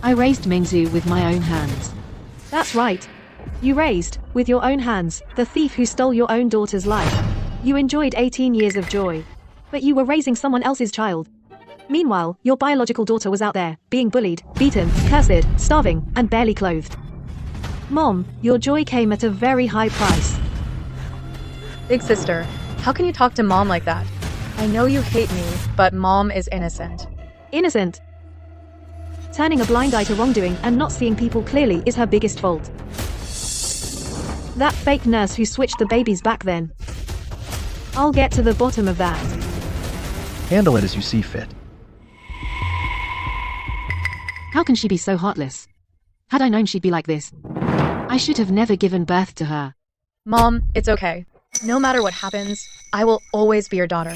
I raised Mingzu with my own hands. That's right. You raised, with your own hands, the thief who stole your own daughter's life. You enjoyed 18 years of joy. But you were raising someone else's child. Meanwhile, your biological daughter was out there, being bullied, beaten, cursed, starving, and barely clothed. Mom, your joy came at a very high price. Big sister, how can you talk to Mom like that? I know you hate me, but Mom is innocent. Innocent? Turning a blind eye to wrongdoing and not seeing people clearly is her biggest fault. That fake nurse who switched the babies back then. I'll get to the bottom of that. Handle it as you see fit. How can she be so heartless? Had I known she'd be like this, I should have never given birth to her. Mom, it's okay. No matter what happens, I will always be your daughter.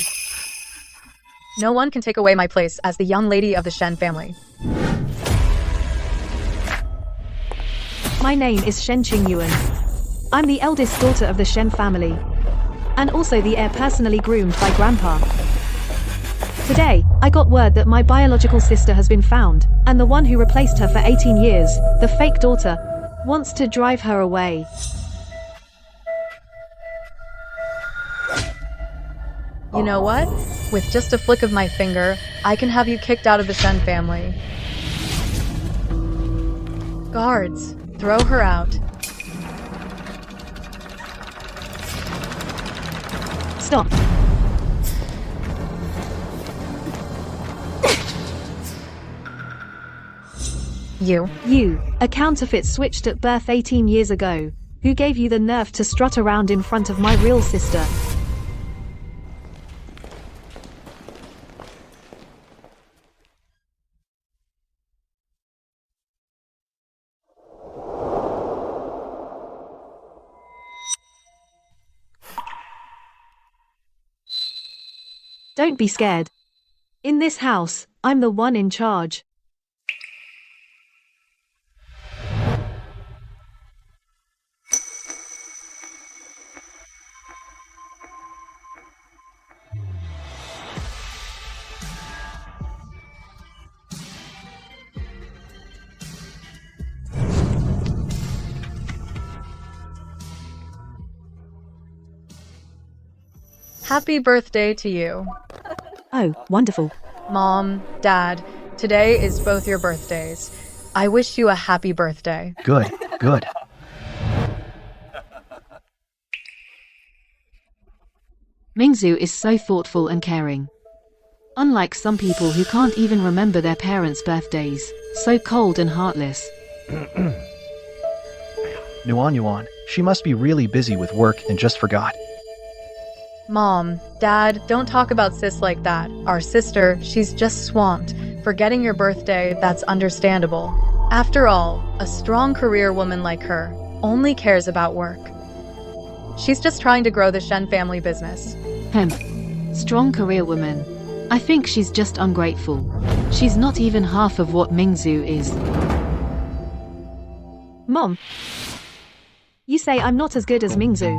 No one can take away my place as the young lady of the Shen family. My name is Shen Qingyuan. I'm the eldest daughter of the Shen family, and also the heir personally groomed by Grandpa. Today, I got word that my biological sister has been found, and the one who replaced her for 18 years, the fake daughter, wants to drive her away. You know what? With just a flick of my finger, I can have you kicked out of the Shen family. Guards, throw her out. Stop. You, a counterfeit switched at birth 18 years ago. Who gave you the nerve to strut around in front of my real sister? Don't be scared. In this house, I'm the one in charge. Happy birthday to you. Oh, wonderful. Mom, Dad, today is both your birthdays. I wish you a happy birthday. Good, good. Mingzu is so thoughtful and caring. Unlike some people who can't even remember their parents' birthdays, so cold and heartless. Yuan, she must be really busy with work and just forgot. Mom, Dad, don't talk about sis like that. Our sister, she's just swamped. Forgetting your birthday, that's understandable. After all, a strong career woman like her only cares about work. She's just trying to grow the Shen family business. Strong career woman. I think she's just ungrateful. She's not even half of what Mingzu is. Mom, you say I'm not as good as Mingzu.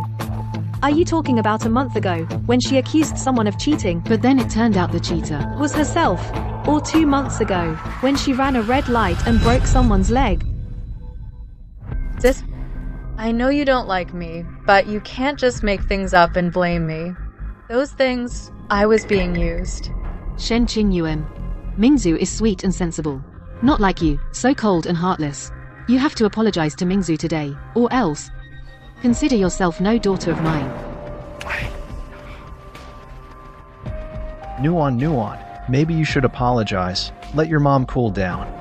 Are you talking about a month ago, when she accused someone of cheating, But then it turned out the cheater was herself? Or 2 months ago, when she ran a red light and broke someone's leg? Sis, I know you don't like me, but you can't just make things up and blame me. Those things, I was being used. Shen Qingyuan. Mingzu is sweet and sensible. Not like you, so cold and heartless. You have to apologize to Mingzu today, or else. Consider yourself no daughter of mine. Nuan, maybe you should apologize. Let your mom cool down.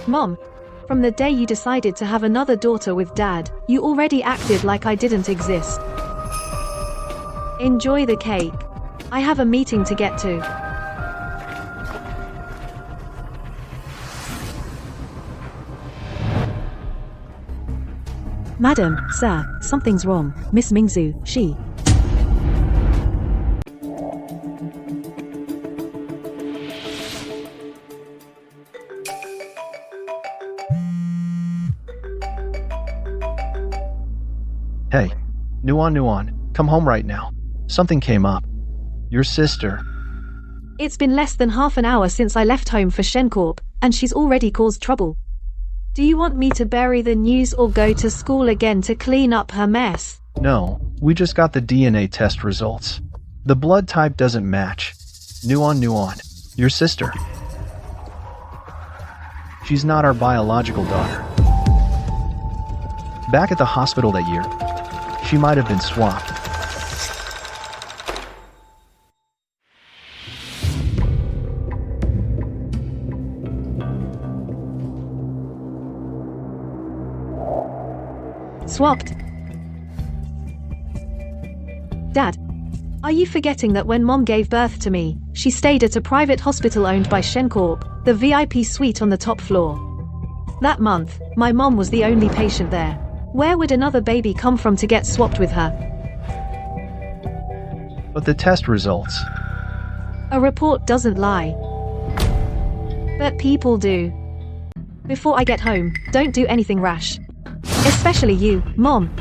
Mom, from the day you decided to have another daughter with Dad, you already acted like I didn't exist. Enjoy the cake. I have a meeting to get to. Madam, sir, something's wrong. Miss Mingzu, she. Hey, Nuan, come home right now. Something came up. Your sister. It's been less than half an hour since I left home for Shencorp, and she's already caused trouble. Do you want me to bury the news or go to school again to clean up her mess? No, we just got the DNA test results. The blood type doesn't match. Nuon. Your sister. She's not our biological daughter. Back at the hospital that year, she might have been swapped. Swapped? Dad, are you forgetting that when Mom gave birth to me, she stayed at a private hospital owned by Shencorp, the VIP suite on the top floor? That month, my mom was the only patient there. Where would another baby come from to get swapped with her? But the test results. A report doesn't lie. But people do. Before I get home, don't do anything rash. Especially you, Mom.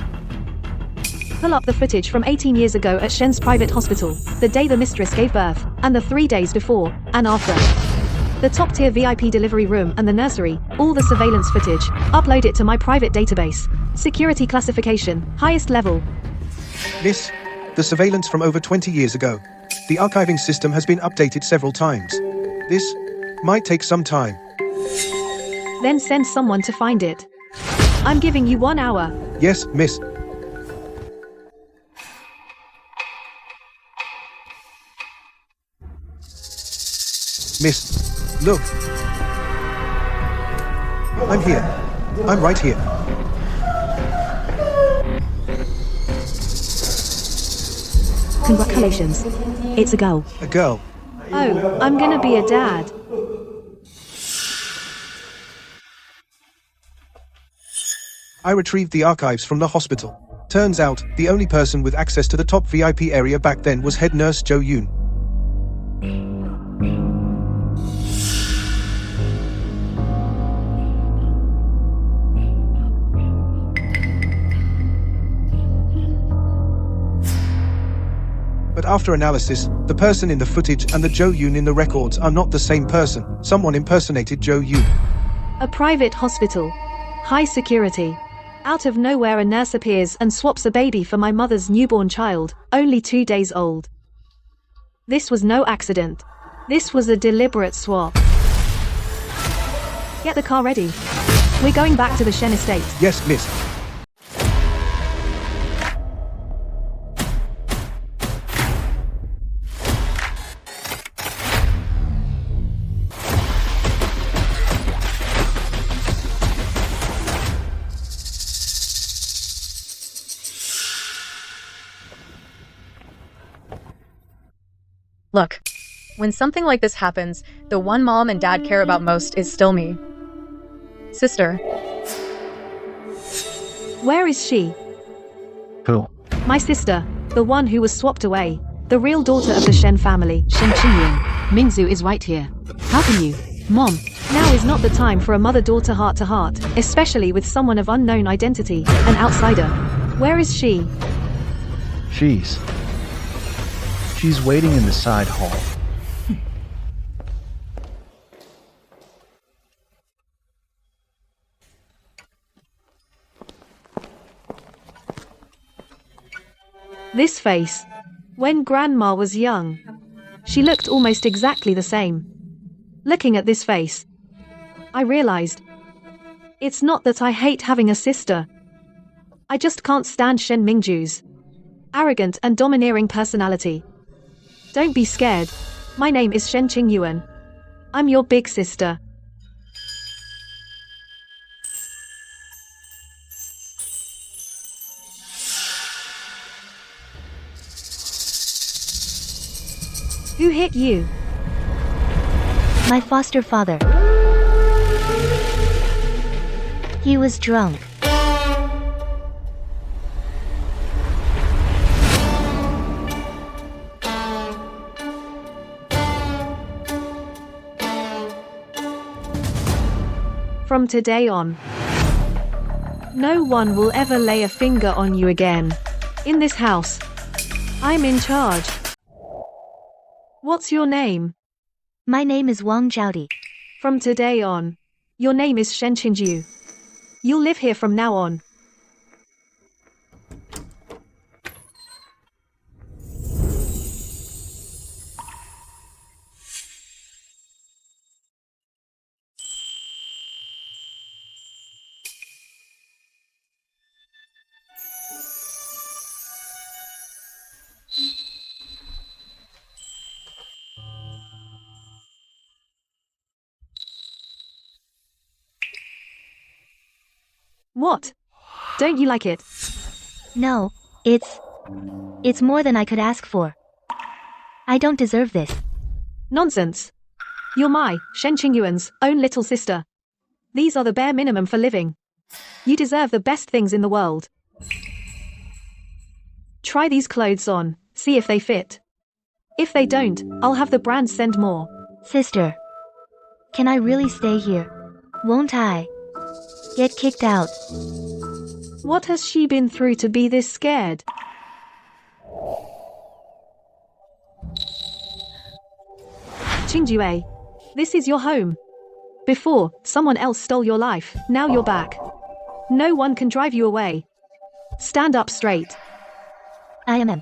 Pull up the footage from 18 years ago at Shen's private hospital, the day the mistress gave birth, and the 3 days before and after. The top-tier VIP delivery room and the nursery, all the surveillance footage. Upload it to my private database. Security classification, highest level. Miss, the surveillance from over 20 years ago. The archiving system has been updated several times. This might take some time. Then send someone to find it. I'm giving you 1 hour. Yes, miss. Miss, look. I'm here. I'm right here. Congratulations. It's a girl. A girl. Oh, I'm gonna be a dad. I retrieved the archives from the hospital. Turns out, the only person with access to the top VIP area back then was head nurse Jo Yoon. But after analysis, the person in the footage and the Jo Yoon in the records are not the same person. Someone impersonated Jo Yoon. A private hospital. High security. Out of nowhere a nurse appears and swaps a baby for my mother's newborn child, only 2 days old. This was no accident. This was a deliberate swap. Get the car ready. We're going back to the Shen estate. Yes, miss. Look, when something like this happens, the one mom and dad care about most is still me. Sister. Where is she? Who? My sister, the one who was swapped away, the real daughter of the Shen family. Shen Qingyuan, Mingzu is right here. How can you? Mom. Now is not the time for a mother-daughter heart-to-heart, especially with someone of unknown identity, an outsider. Where is she? She's waiting in the side hall. This face. When Grandma was young. She looked almost exactly the same. Looking at this face, I realized. It's not that I hate having a sister. I just can't stand Shen Mingju's arrogant and domineering personality. Don't be scared. My name is Shen Qingyuan. I'm your big sister. Who hit you? My foster father. He was drunk. From today on, no one will ever lay a finger on you again. In this house, I'm in charge. What's your name? My name is Wang Zhaodi. From today on, your name is Shen Qingyu. You'll live here from now on. What? Don't you like it? No, it's more than I could ask for. I don't deserve this. Nonsense. You're my, Shen Qingyuan's, own little sister. These are the bare minimum for living. You deserve the best things in the world. Try these clothes on, see if they fit. If they don't, I'll have the brand send more. Sister, can I really stay here? Won't I get kicked out? What has she been through to be this scared? Qingjue, this is your home. Before, someone else stole your life, now you're back. No one can drive you away. Stand up straight. I am.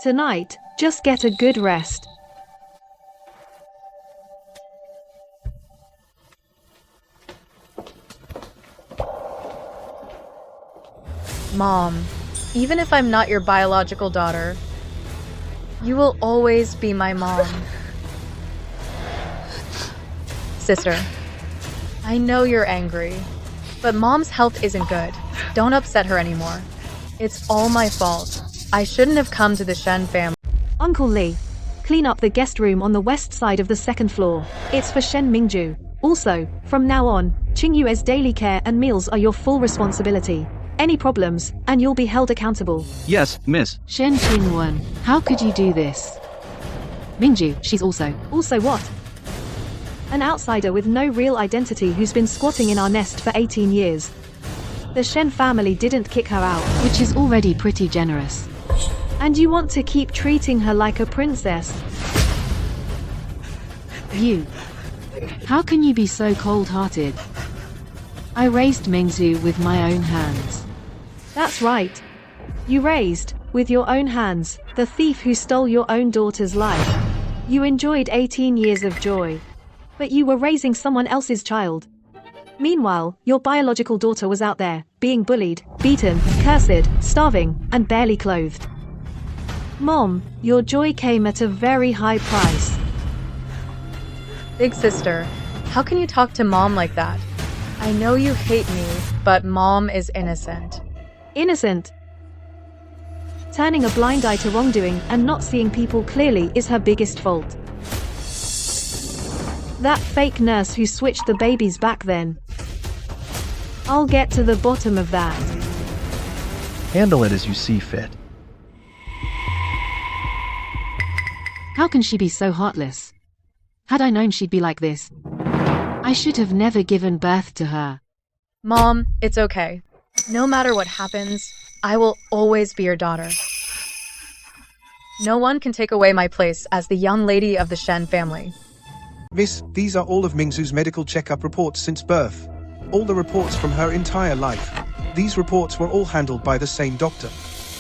Tonight, just get a good rest. Mom, even if I'm not your biological daughter, you will always be my mom. Sister, I know you're angry, but Mom's health isn't good. Don't upset her anymore. It's all my fault. I shouldn't have come to the Shen family. Uncle Li, clean up the guest room on the west side of the second floor. It's for Shen Mingju. Also, from now on, Qingyue's daily care and meals are your full responsibility. Any problems, and you'll be held accountable. Yes, miss. Shen Qingyuan, how could you do this? Mingju, she's also. Also what? An outsider with no real identity who's been squatting in our nest for 18 years. The Shen family didn't kick her out. Which is already pretty generous. And you want to keep treating her like a princess? You. How can you be so cold-hearted? I raised Mingzu with my own hands. That's right. You raised, with your own hands, the thief who stole your own daughter's life. You enjoyed 18 years of joy. But you were raising someone else's child. Meanwhile, your biological daughter was out there, being bullied, beaten, cursed, starving, and barely clothed. Mom, your joy came at a very high price. Big sister, how can you talk to Mom like that? I know you hate me, but Mom is innocent. Innocent? Turning a blind eye to wrongdoing and not seeing people clearly is her biggest fault. That fake nurse who switched the babies back then. I'll get to the bottom of that. Handle it as you see fit. How can she be so heartless? Had I known she'd be like this, I should have never given birth to her. Mom, it's okay. No matter what happens, I will always be your daughter. No one can take away my place as the young lady of the Shen family. Miss, these are all of Mingzu's medical checkup reports since birth. All the reports from her entire life. These reports were all handled by the same doctor.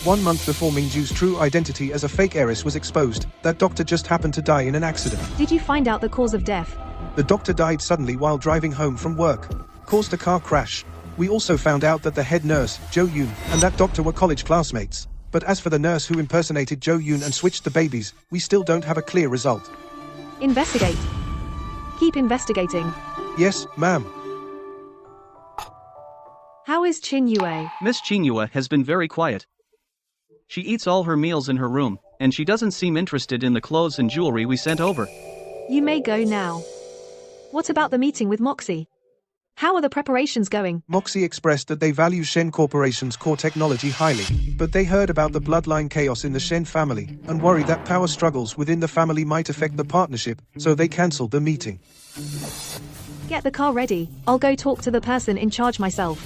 1 month before Mingzu's true identity as a fake heiress was exposed, that doctor just happened to die in an accident. Did you find out the cause of death? The doctor died suddenly while driving home from work. Caused a car crash. We also found out that the head nurse, Jo Yoon, and that doctor were college classmates. But as for the nurse who impersonated Jo Yoon and switched the babies, we still don't have a clear result. Investigate. Keep investigating. Yes, ma'am. How is Qingyue? Miss Qingyue has been very quiet. She eats all her meals in her room, and she doesn't seem interested in the clothes and jewelry we sent over. You may go now. What about the meeting with Moxie? How are the preparations going? Moxie expressed that they value Shen Corporation's core technology highly, but they heard about the bloodline chaos in the Shen family and worried that power struggles within the family might affect the partnership, so they cancelled the meeting. Get the car ready. I'll go talk to the person in charge myself.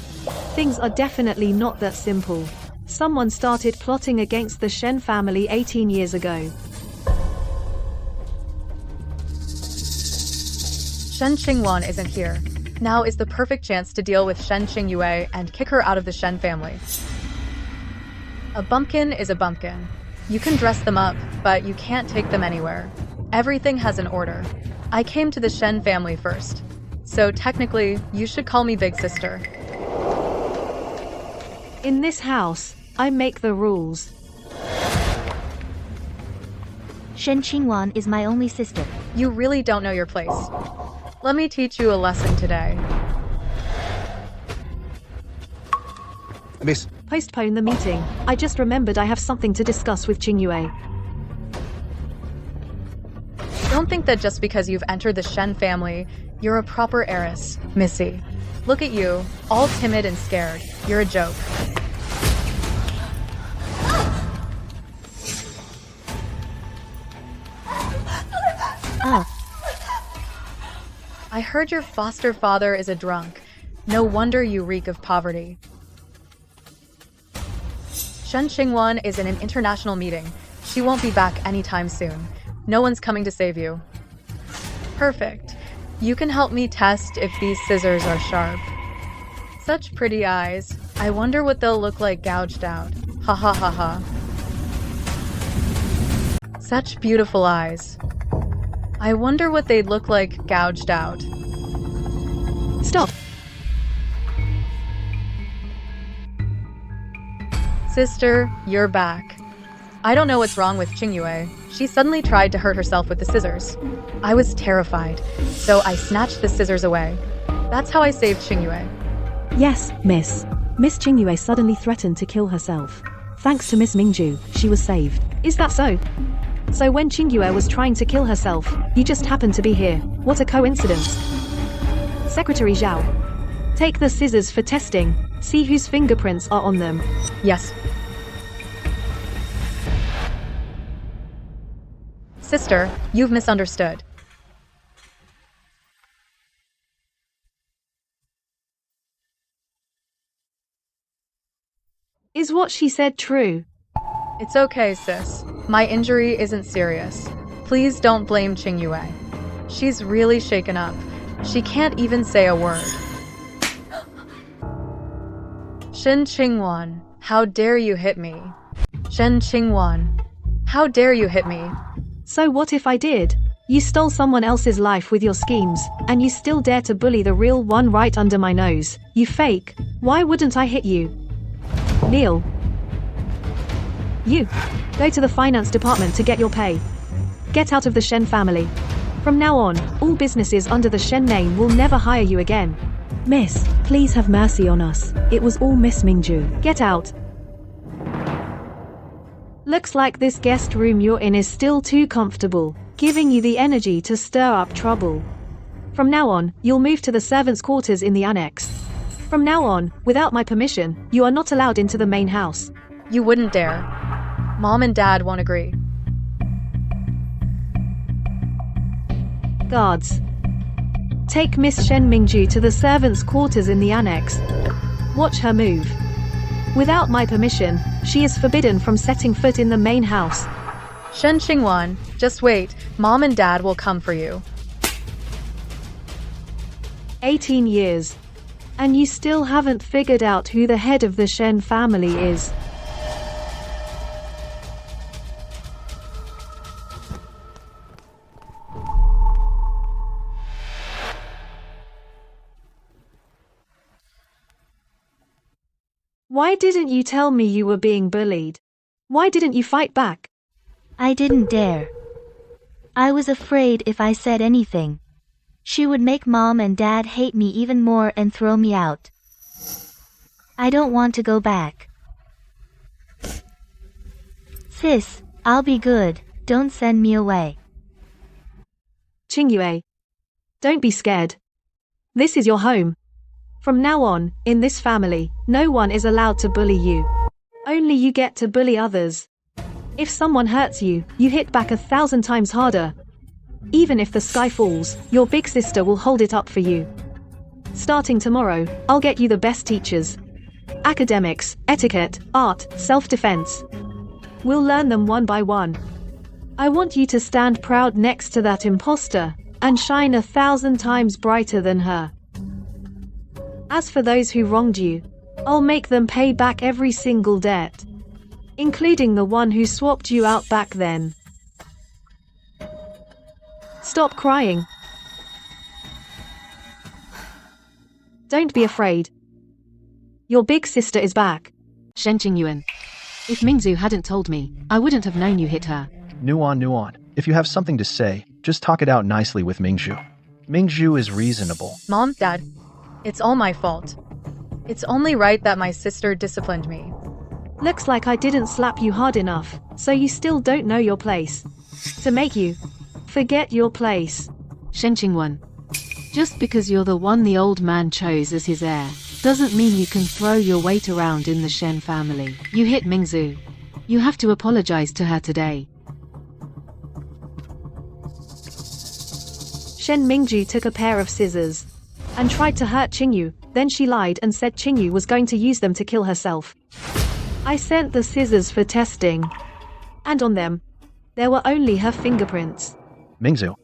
Things are definitely not that simple. Someone started plotting against the Shen family 18 years ago. Shen Qingwan isn't here. Now is the perfect chance to deal with Shen Qingyue and kick her out of the Shen family. A bumpkin is a bumpkin. You can dress them up, but you can't take them anywhere. Everything has an order. I came to the Shen family first. So technically, you should call me Big Sister. In this house, I make the rules. Shen Qingwan is my only sister. You really don't know your place. Let me teach you a lesson today. Miss, Postpone the meeting. I just remembered I have something to discuss with Qingyue. Don't think that just because you've entered the Shen family, you're a proper heiress, Missy. Look at you, all timid and scared. You're a joke. Oh, I heard your foster father is a drunk. No wonder you reek of poverty. Shen Qingwan is in an international meeting. She won't be back anytime soon. No one's coming to save you. Perfect. You can help me test if these scissors are sharp. Such pretty eyes. I wonder what they'll look like gouged out. Ha ha ha ha. Such beautiful eyes. I wonder what they'd look like gouged out. Stop! Sister, you're back. I don't know what's wrong with Qingyue. She suddenly tried to hurt herself with the scissors. I was terrified, so I snatched the scissors away. That's how I saved Qingyue. Yes, Miss. Miss Qingyue suddenly threatened to kill herself. Thanks to Miss Mingju, she was saved. Is that so? So when Qingyue was trying to kill herself, you just happened to be here. What a coincidence. Secretary Zhao. Take the scissors for testing. See whose fingerprints are on them. Yes. Sister, you've misunderstood. Is what she said true? It's okay, sis. My injury isn't serious. Please don't blame Qingyue. She's really shaken up. She can't even say a word. Shen Qingwan, how dare you hit me? Shen Qingwan, how dare you hit me? So what if I did? You stole someone else's life with your schemes, and you still dare to bully the real one right under my nose. You fake. Why wouldn't I hit you? Neil. You. Go to the finance department to get your pay. Get out of the Shen family. From now on, all businesses under the Shen name will never hire you again. Miss, please have mercy on us. It was all Miss Mingju. Get out. Looks like this guest room you're in is still too comfortable, giving you the energy to stir up trouble. From now on, you'll move to the servants' quarters in the annex. From now on, without my permission, you are not allowed into the main house. You wouldn't dare. Mom and Dad won't agree. Guards. Take Miss Shen Mingju to the servants' quarters in the annex. Watch her move. Without my permission, she is forbidden from setting foot in the main house. Shen Qingwan, just wait. Mom and Dad will come for you. 18 years. And you still haven't figured out who the head of the Shen family is. Why didn't you tell me you were being bullied? Why didn't you fight back? I didn't dare. I was afraid if I said anything, she would make Mom and Dad hate me even more and throw me out. I don't want to go back. Sis, I'll be good. Don't send me away. Qingyue. Don't be scared. This is your home. From now on, in this family, no one is allowed to bully you. Only you get to bully others. If someone hurts you, you hit back 1,000 times harder. Even if the sky falls, your big sister will hold it up for you. Starting tomorrow, I'll get you the best teachers. Academics, etiquette, art, self-defense. We'll learn them one by one. I want you to stand proud next to that imposter, and shine 1,000 times brighter than her. As for those who wronged you, I'll make them pay back every single debt, including the one who swapped you out back then. Stop crying. Don't be afraid. Your big sister is back. Shen Qingyuan. If Mingzu hadn't told me, I wouldn't have known you hit her. Nuan. If you have something to say, just talk it out nicely with Mingzhu. Mingzhu is reasonable. Mom, Dad, it's all my fault. It's only right that my sister disciplined me. Looks like I didn't slap you hard enough, so you still don't know your place. To make you forget your place. Shen Qingyuan. Just because you're the one the old man chose as his heir, doesn't mean you can throw your weight around in the Shen family. You hit Mingzu. You have to apologize to her today. Shen Mingju took a pair of scissors and tried to hurt Qingyu, then she lied and said Qingyu was going to use them to kill herself. I sent the scissors for testing, and on them, there were only her fingerprints. Mingzhu,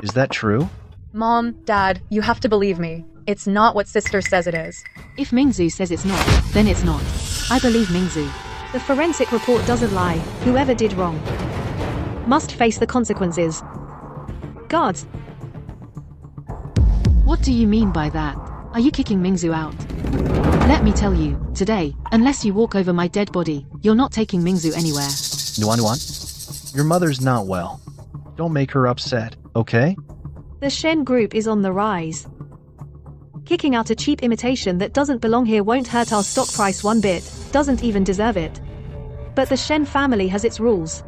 is that true? Mom, Dad, you have to believe me. It's not what sister says it is. If Mingzu says it's not, then it's not. I believe Mingzu. The forensic report doesn't lie. Whoever did wrong must face the consequences. Guards. What do you mean by that? Are you kicking Mingzu out? Let me tell you, today, unless you walk over my dead body, you're not taking Mingzu anywhere. Nuan. Your mother's not well. Don't make her upset, okay? The Shen group is on the rise. Kicking out a cheap imitation that doesn't belong here won't hurt our stock price one bit, doesn't even deserve it. But the Shen family has its rules.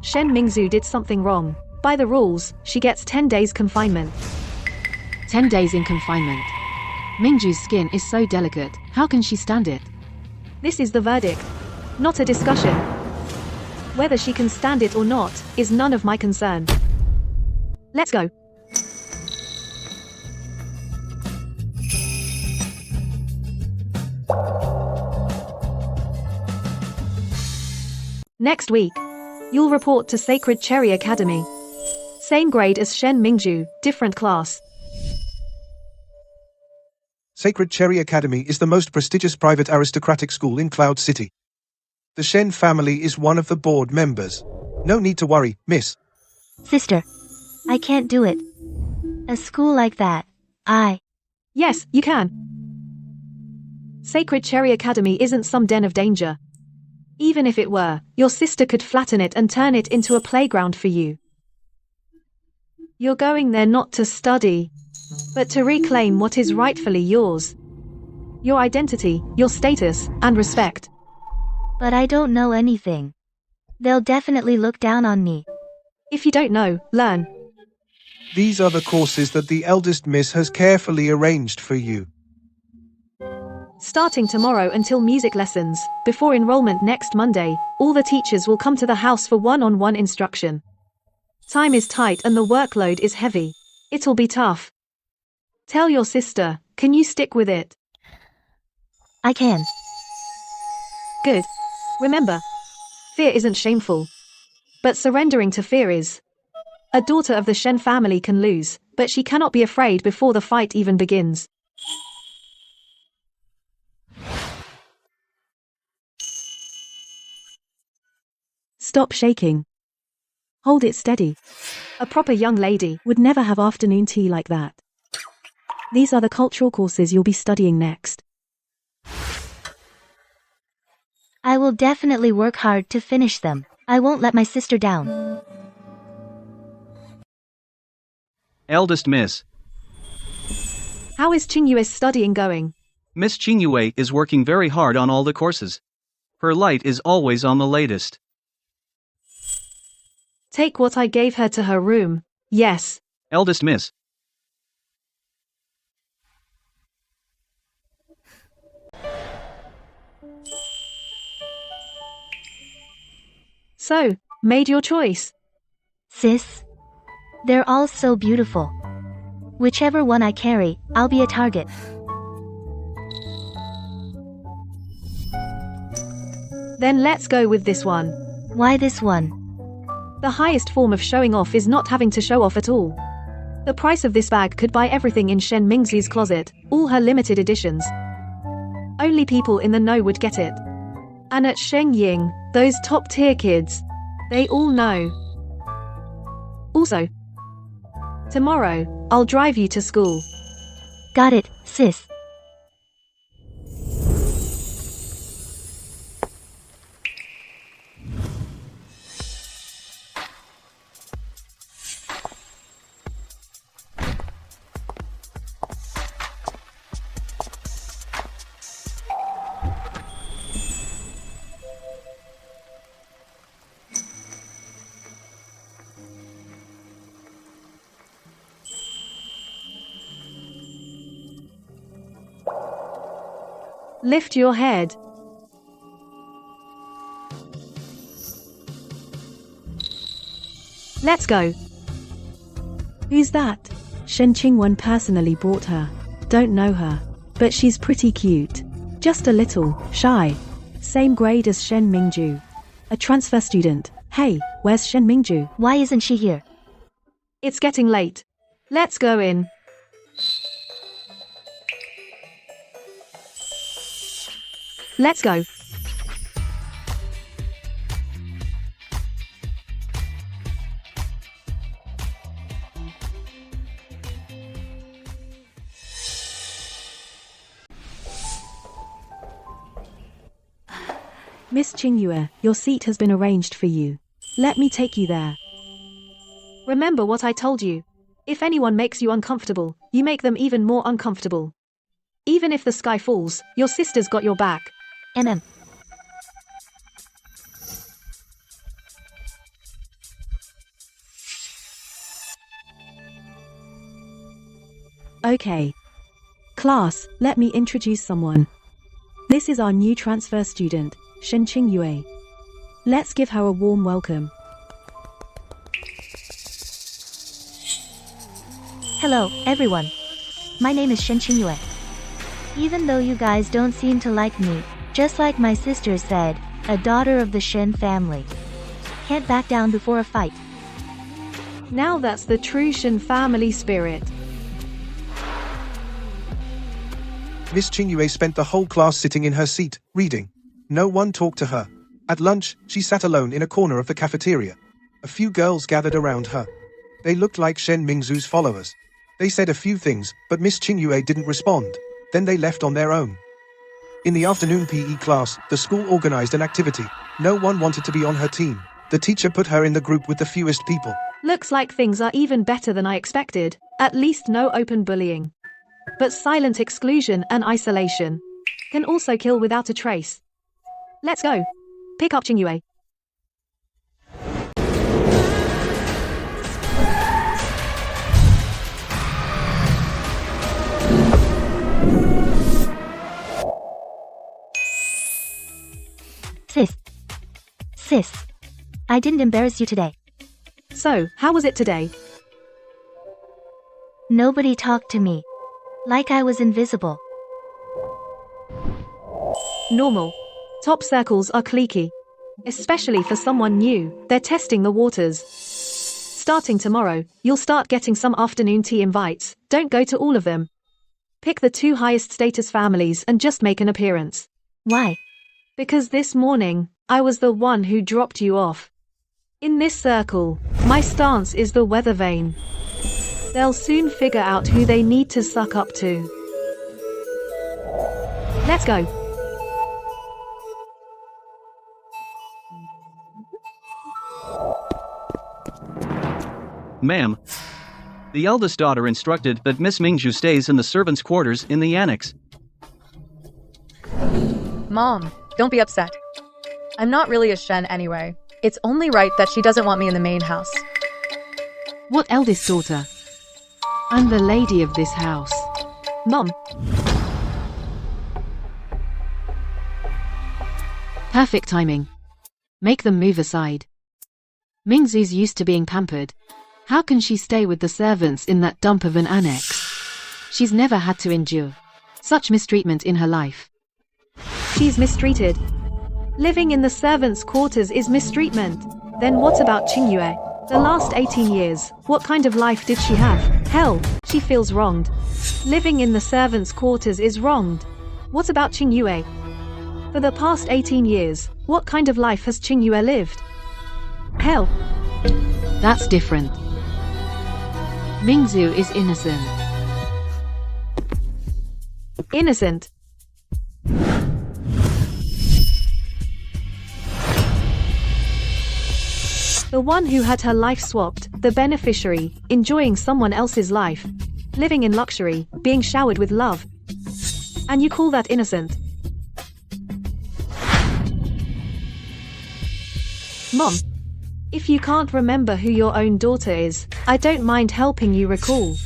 Shen Mingzu did something wrong. By the rules, she gets 10 days confinement. 10 days in confinement. Mingju's skin is so delicate, how can she stand it? This is the verdict, not a discussion. Whether she can stand it or not, is none of my concern. Let's go. Next week, you'll report to Sacred Cherry Academy. Same grade as Shen Mingju, different class. Sacred Cherry Academy is the most prestigious private aristocratic school in Cloud City. The Shen family is one of the board members. No need to worry, miss. Sister, I can't do it. A school like that, Yes, you can. Sacred Cherry Academy isn't some den of danger. Even if it were, your sister could flatten it and turn it into a playground for you. You're going there not to study, but to reclaim what is rightfully yours. Your identity, your status, and respect. But I don't know anything. They'll definitely look down on me. If you don't know, learn. These are the courses that the eldest miss has carefully arranged for you. Starting tomorrow until music lessons, before enrollment next Monday, all the teachers will come to the house for one-on-one instruction. Time is tight and the workload is heavy. It'll be tough. Tell your sister, can you stick with it? I can. Good. Remember, fear isn't shameful. But surrendering to fear is. A daughter of the Shen family can lose, but she cannot be afraid before the fight even begins. Stop shaking. Hold it steady. A proper young lady would never have afternoon tea like that. These are the cultural courses you'll be studying next. I will definitely work hard to finish them. I won't let my sister down. Eldest Miss. How is Qingyue's studying going? Miss Qingyue is working very hard on all the courses. Her light is always on the latest. Take what I gave her to her room. Yes. Eldest Miss. So, made your choice. Sis, they're all so beautiful. Whichever one I carry, I'll be a target. Then let's go with this one. Why this one? The highest form of showing off is not having to show off at all. The price of this bag could buy everything in Shen Mingzu's closet, all her limited editions. Only people in the know would get it. And at Shenying, those top-tier kids, they all know. Also, tomorrow, I'll drive you to school. Got it, sis. Lift your head. Let's go. Who's that? Shen Qingwen personally brought her. Don't know her, but she's pretty cute. Just a little shy. Same grade as Shen Mingju. A transfer student. Hey, where's Shen Mingju? Why isn't she here? It's getting late. Let's go in. Let's go. Miss Qingyue, your seat has been arranged for you. Let me take you there. Remember what I told you. If anyone makes you uncomfortable, you make them even more uncomfortable. Even if the sky falls, your sister's got your back. MM. Okay. Class, let me introduce someone. This is our new transfer student, Shen Qingyue. Let's give her a warm welcome. Hello, everyone. My name is Shen Qingyue. Even though you guys don't seem to like me, just like my sister said, a daughter of the Shen family. Can't back down before a fight. Now that's the true Shen family spirit. Miss Qingyue spent the whole class sitting in her seat, reading. No one talked to her. At lunch, she sat alone in a corner of the cafeteria. A few girls gathered around her. They looked like Shen Mingzu's followers. They said a few things, but Miss Qingyue didn't respond. Then they left on their own. In the afternoon PE class, the school organized an activity. No one wanted to be on her team. The teacher put her in the group with the fewest people. Looks like things are even better than I expected. At least no open bullying. But silent exclusion and isolation can also kill without a trace. Let's go. Pick up Qingyue. Sis. I didn't embarrass you today. So, how was it today? Nobody talked to me. Like I was invisible. Normal. Top circles are cliquey. Especially for someone new, they're testing the waters. Starting tomorrow, you'll start getting some afternoon tea invites. Don't go to all of them. Pick the 2 highest status families and just make an appearance. Why? Because this morning, I was the one who dropped you off. In this circle, my stance is the weather vane. They'll soon figure out who they need to suck up to. Let's go. Ma'am. The eldest daughter instructed that Miss Mingju stays in the servants' quarters in the annex. Mom, don't be upset. I'm not really a Shen anyway. It's only right that she doesn't want me in the main house. What eldest daughter? I'm the lady of this house. Mom. Perfect timing. Make them move aside. Mingzu's used to being pampered. How can she stay with the servants in that dump of an annex? She's never had to endure such mistreatment in her life. She's mistreated. Living in the servants' quarters is mistreatment. Then what about Qingyue? The last 18 years, what kind of life did she have? Hell, she feels wronged. Living in the servants' quarters is wronged. What about Qingyue? For the past 18 years, what kind of life has Qingyue lived? Hell, That's different. Mingzhu is innocent. innocent. The one who had her life swapped, the beneficiary, enjoying someone else's life, living in luxury, being showered with love. And you call that innocent? Mom, if you can't remember who your own daughter is, I don't mind helping you recall.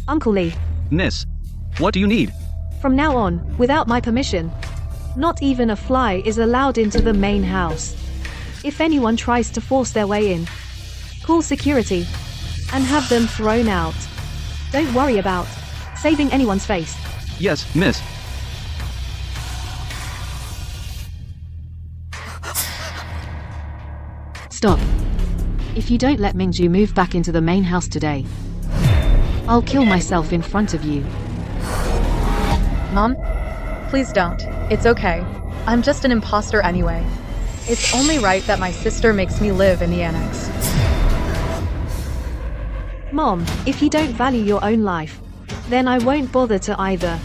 Uncle Lee, Miss, what do you need? from now on, without my permission, not even a fly is allowed into the main house. If anyone tries to force their way in, call security and have them thrown out. Don't worry about saving anyone's face. Yes, miss. Stop. If you don't let Mingzhu move back into the main house today, I'll kill myself in front of you. Mom, please don't. It's okay. I'm just an imposter anyway. It's only right that my sister makes me live in the annex. Mom, if you don't value your own life, then I won't bother to either.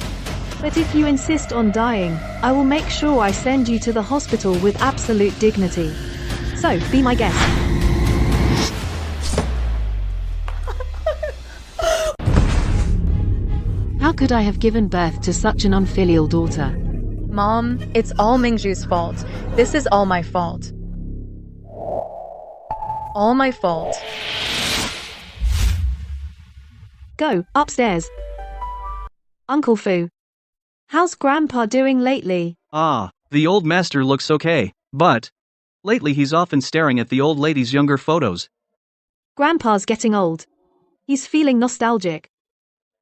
But if you insist on dying, I will make sure I send you to the hospital with absolute dignity. So, be my guest. How could I have given birth to such an unfilial daughter? Mom, it's all Mingzhu's fault. This is all my fault. All my fault. Go, upstairs. Uncle Fu, how's Grandpa doing lately? Ah, the old master looks okay, but lately he's often staring at the old lady's younger photos. Grandpa's getting old. He's feeling nostalgic.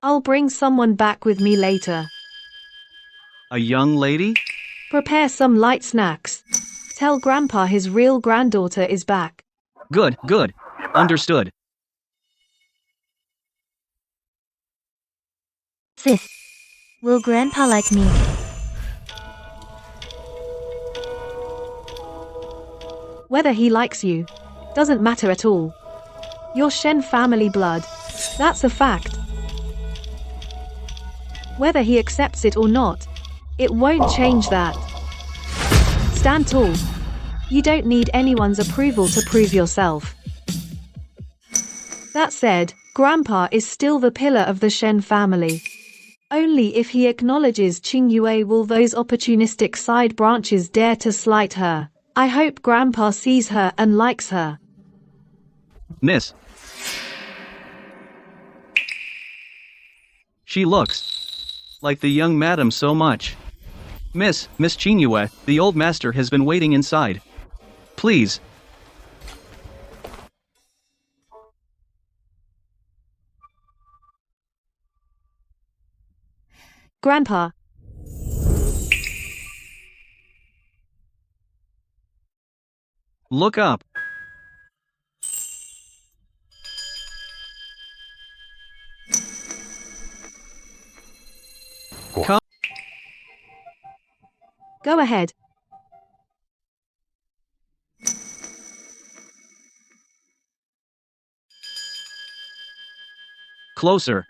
I'll bring someone back with me later. A young lady? Prepare some light snacks. Tell Grandpa his real granddaughter is back. Good, good. Understood. Sis, will Grandpa like me? Whether he likes you doesn't matter at all. You're Shen family blood. That's a fact. Whether he accepts it or not, it won't change that. Stand tall. You don't need anyone's approval to prove yourself. That said, Grandpa is still the pillar of the Shen family. Only if he acknowledges Qingyue will those opportunistic side branches dare to slight her. I hope Grandpa sees her and likes her. Miss. She looks like the young madam so much. Miss Qingyue, the old master has been waiting inside. Please. Grandpa. Look up. Come. Go ahead. Closer.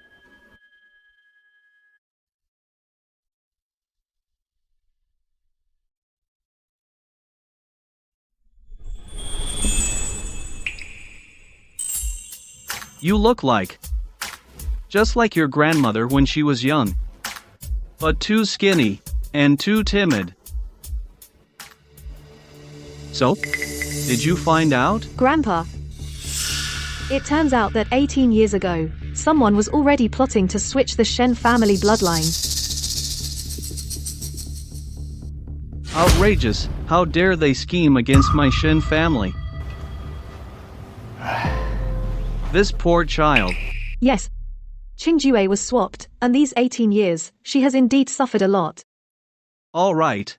You look just like your grandmother when she was young. But too skinny and too timid. So, did you find out? Grandpa. It turns out that 18 years ago, someone was already plotting to switch the Shen family bloodline. Outrageous. How dare they scheme against my Shen family? This poor child. Yes. Qingyue was swapped, and these 18 years, she has indeed suffered a lot. All right.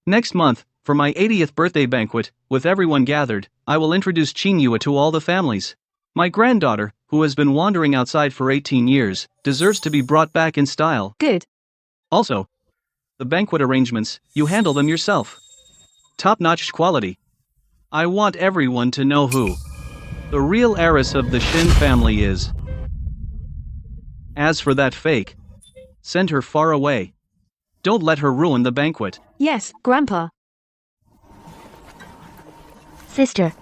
Next month, For my 80th birthday banquet, with everyone gathered, I will introduce Qingyue to all the families. My granddaughter, who has been wandering outside for 18 years, deserves to be brought back in style. Good. Also, the banquet arrangements, you handle them yourself. Top-notch quality. I want everyone to know who the real heiress of the Shen family is. As for that fake, send her far away. Don't let her ruin the banquet. Yes, Grandpa. Sister.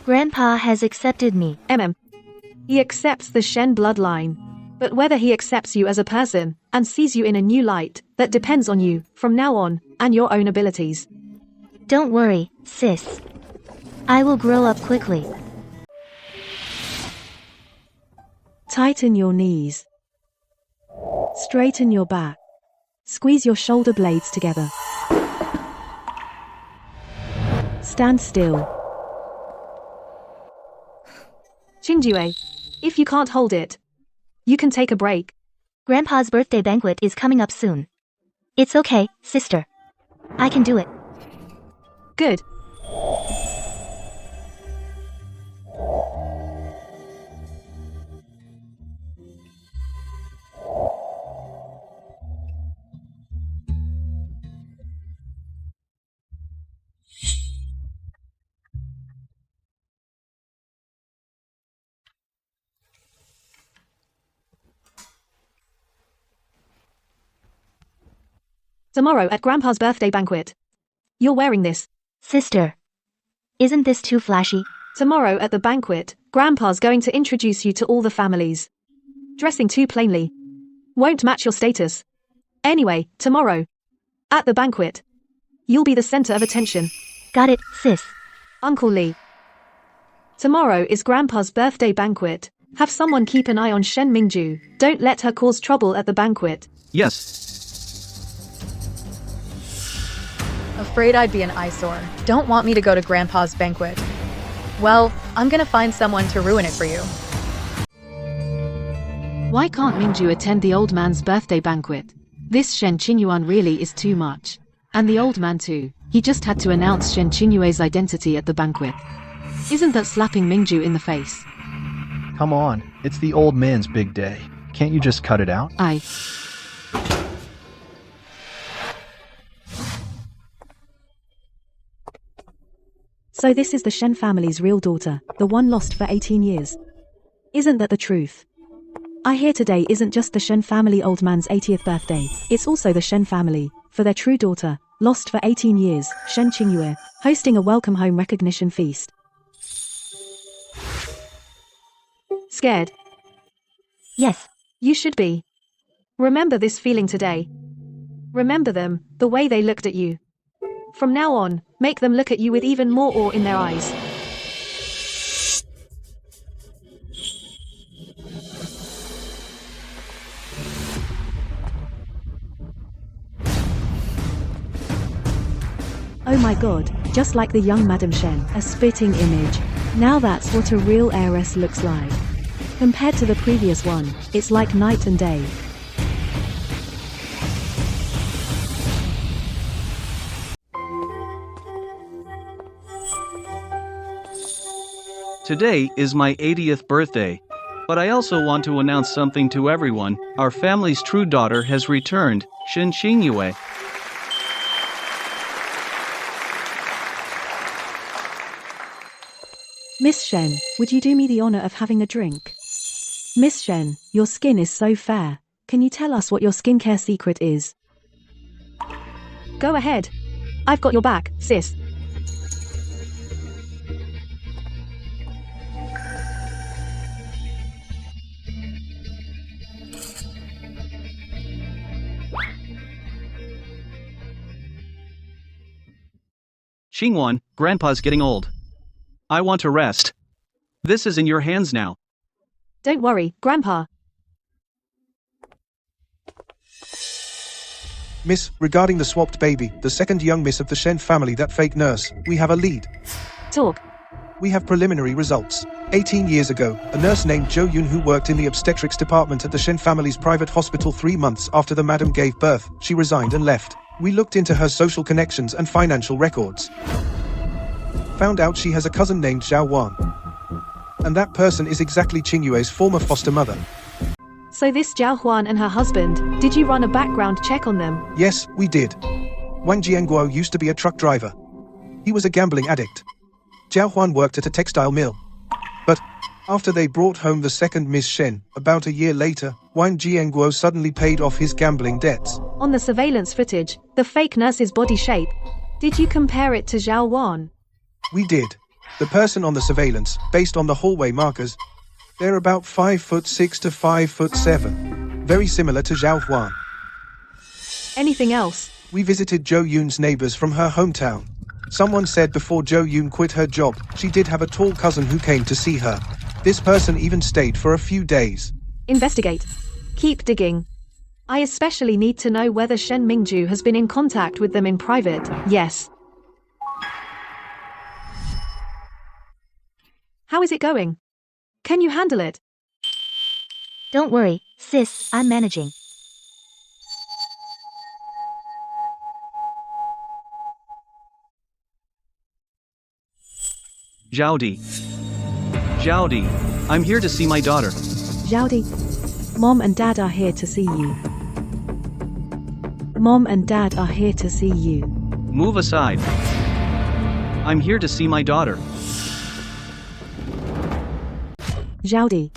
Grandpa has accepted me. He accepts the Shen bloodline. But whether he accepts you as a person, and sees you in a new light, that depends on you, from now on, and your own abilities. Don't worry, sis. I will grow up quickly. Tighten your knees. Straighten your back. Squeeze your shoulder blades together. Stand still. Qingyue, if you can't hold it, you can take a break. Grandpa's birthday banquet is coming up soon. It's okay, sister. I can do it. Good. Tomorrow at Grandpa's birthday banquet. You're wearing this. Sister. Isn't this too flashy? Tomorrow at the banquet, Grandpa's going to introduce you to all the families. Dressing too plainly won't match your status. Anyway, tomorrow, at the banquet, you'll be the center of attention. Got it, sis. Uncle Lee. Tomorrow is Grandpa's birthday banquet. Have someone keep an eye on Shen Mingju. Don't let her cause trouble at the banquet. Yes. Afraid I'd be an eyesore. Don't want me to go to Grandpa's banquet. Well, I'm gonna find someone to ruin it for you. Why can't Mingju attend the old man's birthday banquet? This Shen Qingyuan really is too much. And the old man too. He just had to announce Shen Qingyue's identity at the banquet. Isn't that slapping Mingju in the face? Come on, it's the old man's big day. Can't you just cut it out? So this is the Shen family's real daughter, the one lost for 18 years. Isn't that the truth? I hear today isn't just the Shen family old man's 80th birthday, it's also the Shen family, for their true daughter, lost for 18 years, Shen Qingyue, hosting a welcome home recognition feast. Scared? Yes. You should be. Remember this feeling today. Remember them, the way they looked at you. From now on, make them look at you with even more awe in their eyes. Oh my god, just like the young Madame Shen, a spitting image. Now that's what a real heiress looks like. Compared to the previous one, it's like night and day. Today is my 80th birthday. But I also want to announce something to everyone. Our family's true daughter has returned, Shen Qingyue. Miss Shen, would you do me the honor of having a drink? Miss Shen, your skin is so fair. Can you tell us what your skincare secret is? Go ahead. I've got your back, sis. Qingwan, Grandpa's getting old. I want to rest. This is in your hands now. Don't worry, Grandpa. Miss, regarding the swapped baby, the second young miss of the Shen family, that fake nurse, we have a lead. Talk. We have preliminary results. 18 years ago, a nurse named Zhou Yun who worked in the obstetrics department at the Shen family's private hospital 3 months after the madam gave birth, she resigned and left. We looked into her social connections and financial records. Found out she has a cousin named Zhao Wan. And that person is exactly Qingyue's former foster mother. So this Zhao Huan and her husband, did you run a background check on them? Yes, we did. Wang Jianguo used to be a truck driver. He was a gambling addict. Zhao Huan worked at a textile mill. But after they brought home the second Miss Shen, about a year later, Wang Jianguo suddenly paid off his gambling debts. On the surveillance footage, the fake nurse's body shape, did you compare it to Zhao Wan? We did. The person on the surveillance, based on the hallway markers, they're about 5'6" to 5'7". Very similar to Zhao Huan. Anything else? We visited Zhou Yun's neighbors from her hometown. Someone said before Zhou Yun quit her job, she did have a tall cousin who came to see her. This person even stayed for a few days. Investigate. Keep digging. I especially need to know whether Shen Mingju has been in contact with them in private. Yes. How is it going? Can you handle it? Don't worry, sis, I'm managing. Zhaodi. Zhaodi, I'm here to see my daughter. Zhaodi, Mom and Dad are here to see you. Mom and Dad are here to see you. Move aside. I'm here to see my daughter. Zhaodi.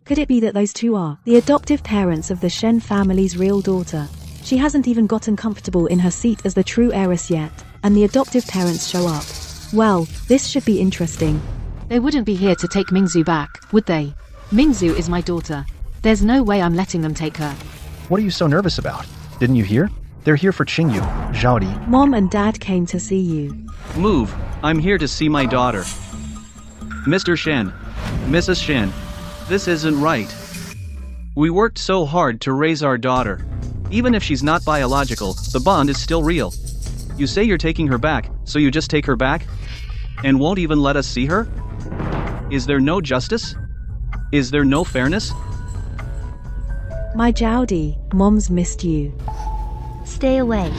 Could it be that those two are the adoptive parents of the Shen family's real daughter? She hasn't even gotten comfortable in her seat as the true heiress yet, and the adoptive parents show up. Well, this should be interesting. They wouldn't be here to take Mingzu back, would they? Mingzu is my daughter. There's no way I'm letting them take her. What are you so nervous about? Didn't you hear? They're here for Qingyu, Zhaodi. Mom and Dad came to see you. Move, I'm here to see my daughter. Mr. Shen. Mrs. Shen. This isn't right. We worked so hard to raise our daughter. Even if she's not biological, the bond is still real. You say you're taking her back, so you just take her back? And won't even let us see her? Is there no justice? Is there no fairness? My Zhaodi, Mom's missed you. Stay away.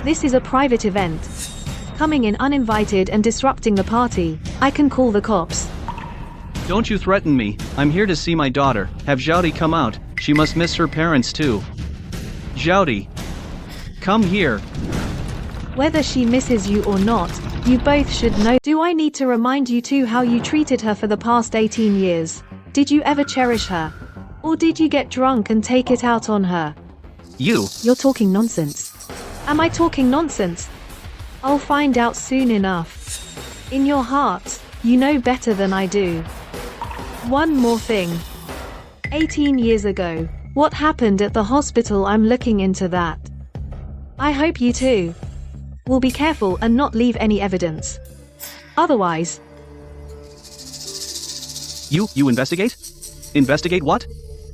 This is a private event. Coming in uninvited and disrupting the party, I can call the cops. Don't you threaten me, I'm here to see my daughter. Have Zhaodi come out, she must miss her parents too. Zhaodi. Come here. Whether she misses you or not, you both should know. Do I need to remind you too how you treated her for the past 18 years? Did you ever cherish her? Or did you get drunk and take it out on her? You're talking nonsense. Am I talking nonsense? I'll find out soon enough. In your heart, you know better than I do. One more thing. 18 years ago, what happened at the hospital? I'm looking into that. I hope you too will be careful and not leave any evidence. Otherwise... You investigate? Investigate what?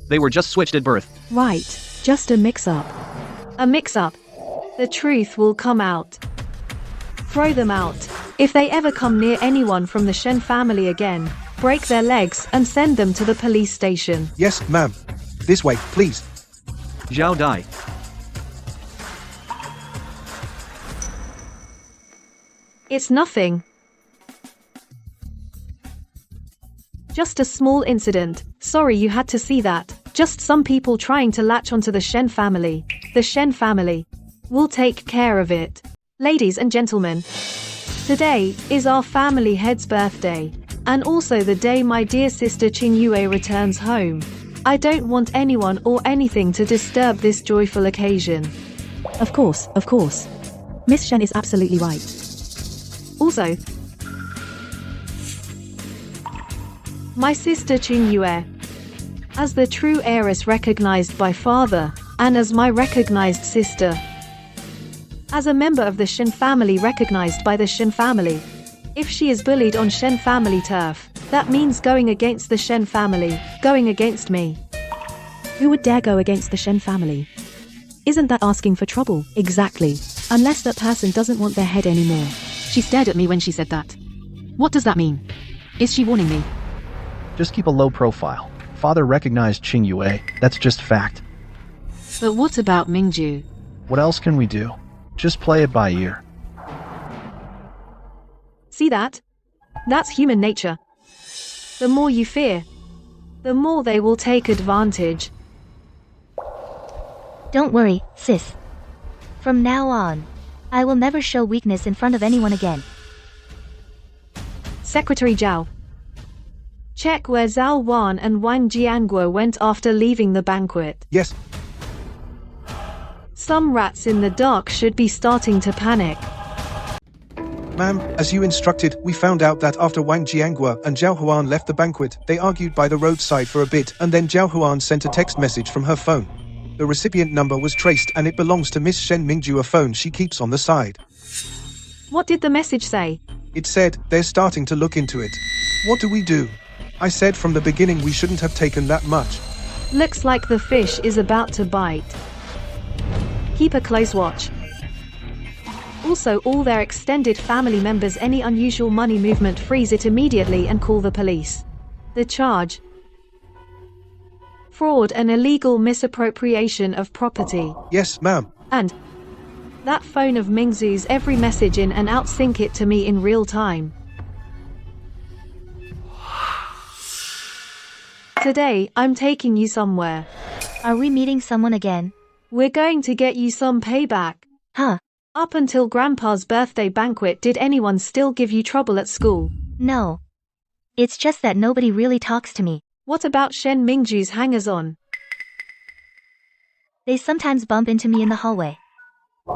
They were just switched at birth. Right, just a mix-up. A mix-up. The truth will come out. Throw them out. If they ever come near anyone from the Shen family again, break their legs and send them to the police station. Yes, ma'am. This way, please. Zhao Dai. It's nothing. Just a small incident. Sorry you had to see that. Just some people trying to latch onto the Shen family. The Shen family will take care of it. Ladies and gentlemen, today is our family head's birthday, and also the day my dear sister Qingyue returns home. I don't want anyone or anything to disturb this joyful occasion. Of course. Miss Shen is absolutely right. Also, my sister Qingyue, as the true heiress recognized by father, and as my recognized sister, as a member of the Shen family recognized by the Shen family. If she is bullied on Shen family turf, that means going against the Shen family, going against me. Who would dare go against the Shen family? Isn't that asking for trouble? Exactly. Unless that person doesn't want their head anymore. She stared at me when she said that. What does that mean? Is she warning me? Just keep a low profile. Father recognized Qingyue, that's just fact. But what about Mingju? What else can we do? Just play it by ear. See that? That's human nature. The more you fear, the more they will take advantage. Don't worry, sis. From now on, I will never show weakness in front of anyone again. Secretary Zhao. Check where Zhao Wan and Wang Jianguo went after leaving the banquet. Yes, Some rats in the dark should be starting to panic. ma'am, as you instructed, we found out that after Wang Jianguo and Zhao Huan left the banquet, they argued by the roadside for a bit, and then Zhao Huan sent a text message from her phone. The recipient number was traced and it belongs to Miss Shen Mingju, a phone she keeps on the side. What did the message say? It said, they're starting to look into it. What do we do? I said from the beginning we shouldn't have taken that much. Looks like the fish is about to bite. Keep a close watch. Also, all their extended family members, any unusual money movement, freeze it immediately and call the police. The charge: fraud and illegal misappropriation of property. Yes, ma'am. And that phone of Mingzu's, every message in and out, sync it to me in real time. Today, I'm taking you somewhere. Are we meeting someone again? We're going to get you some payback. Huh? Up until Grandpa's birthday banquet, did anyone still give you trouble at school? No. It's just that nobody really talks to me. What about Shen Mingju's hangers-on? They sometimes bump into me in the hallway.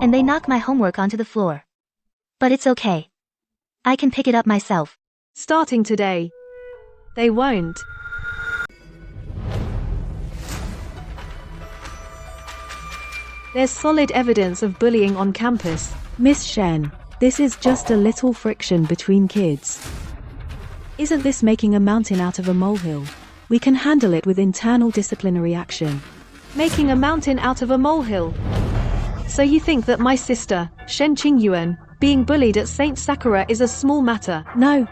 And they knock my homework onto the floor. But it's okay. I can pick it up myself. Starting today, they won't. There's solid evidence of bullying on campus. Miss Shen, this is just a little friction between kids. Isn't this making a mountain out of a molehill? We can handle it with internal disciplinary action. Making a mountain out of a molehill. So you think that my sister, Shen Qingyuan, being bullied at St. Sakura is a small matter? No,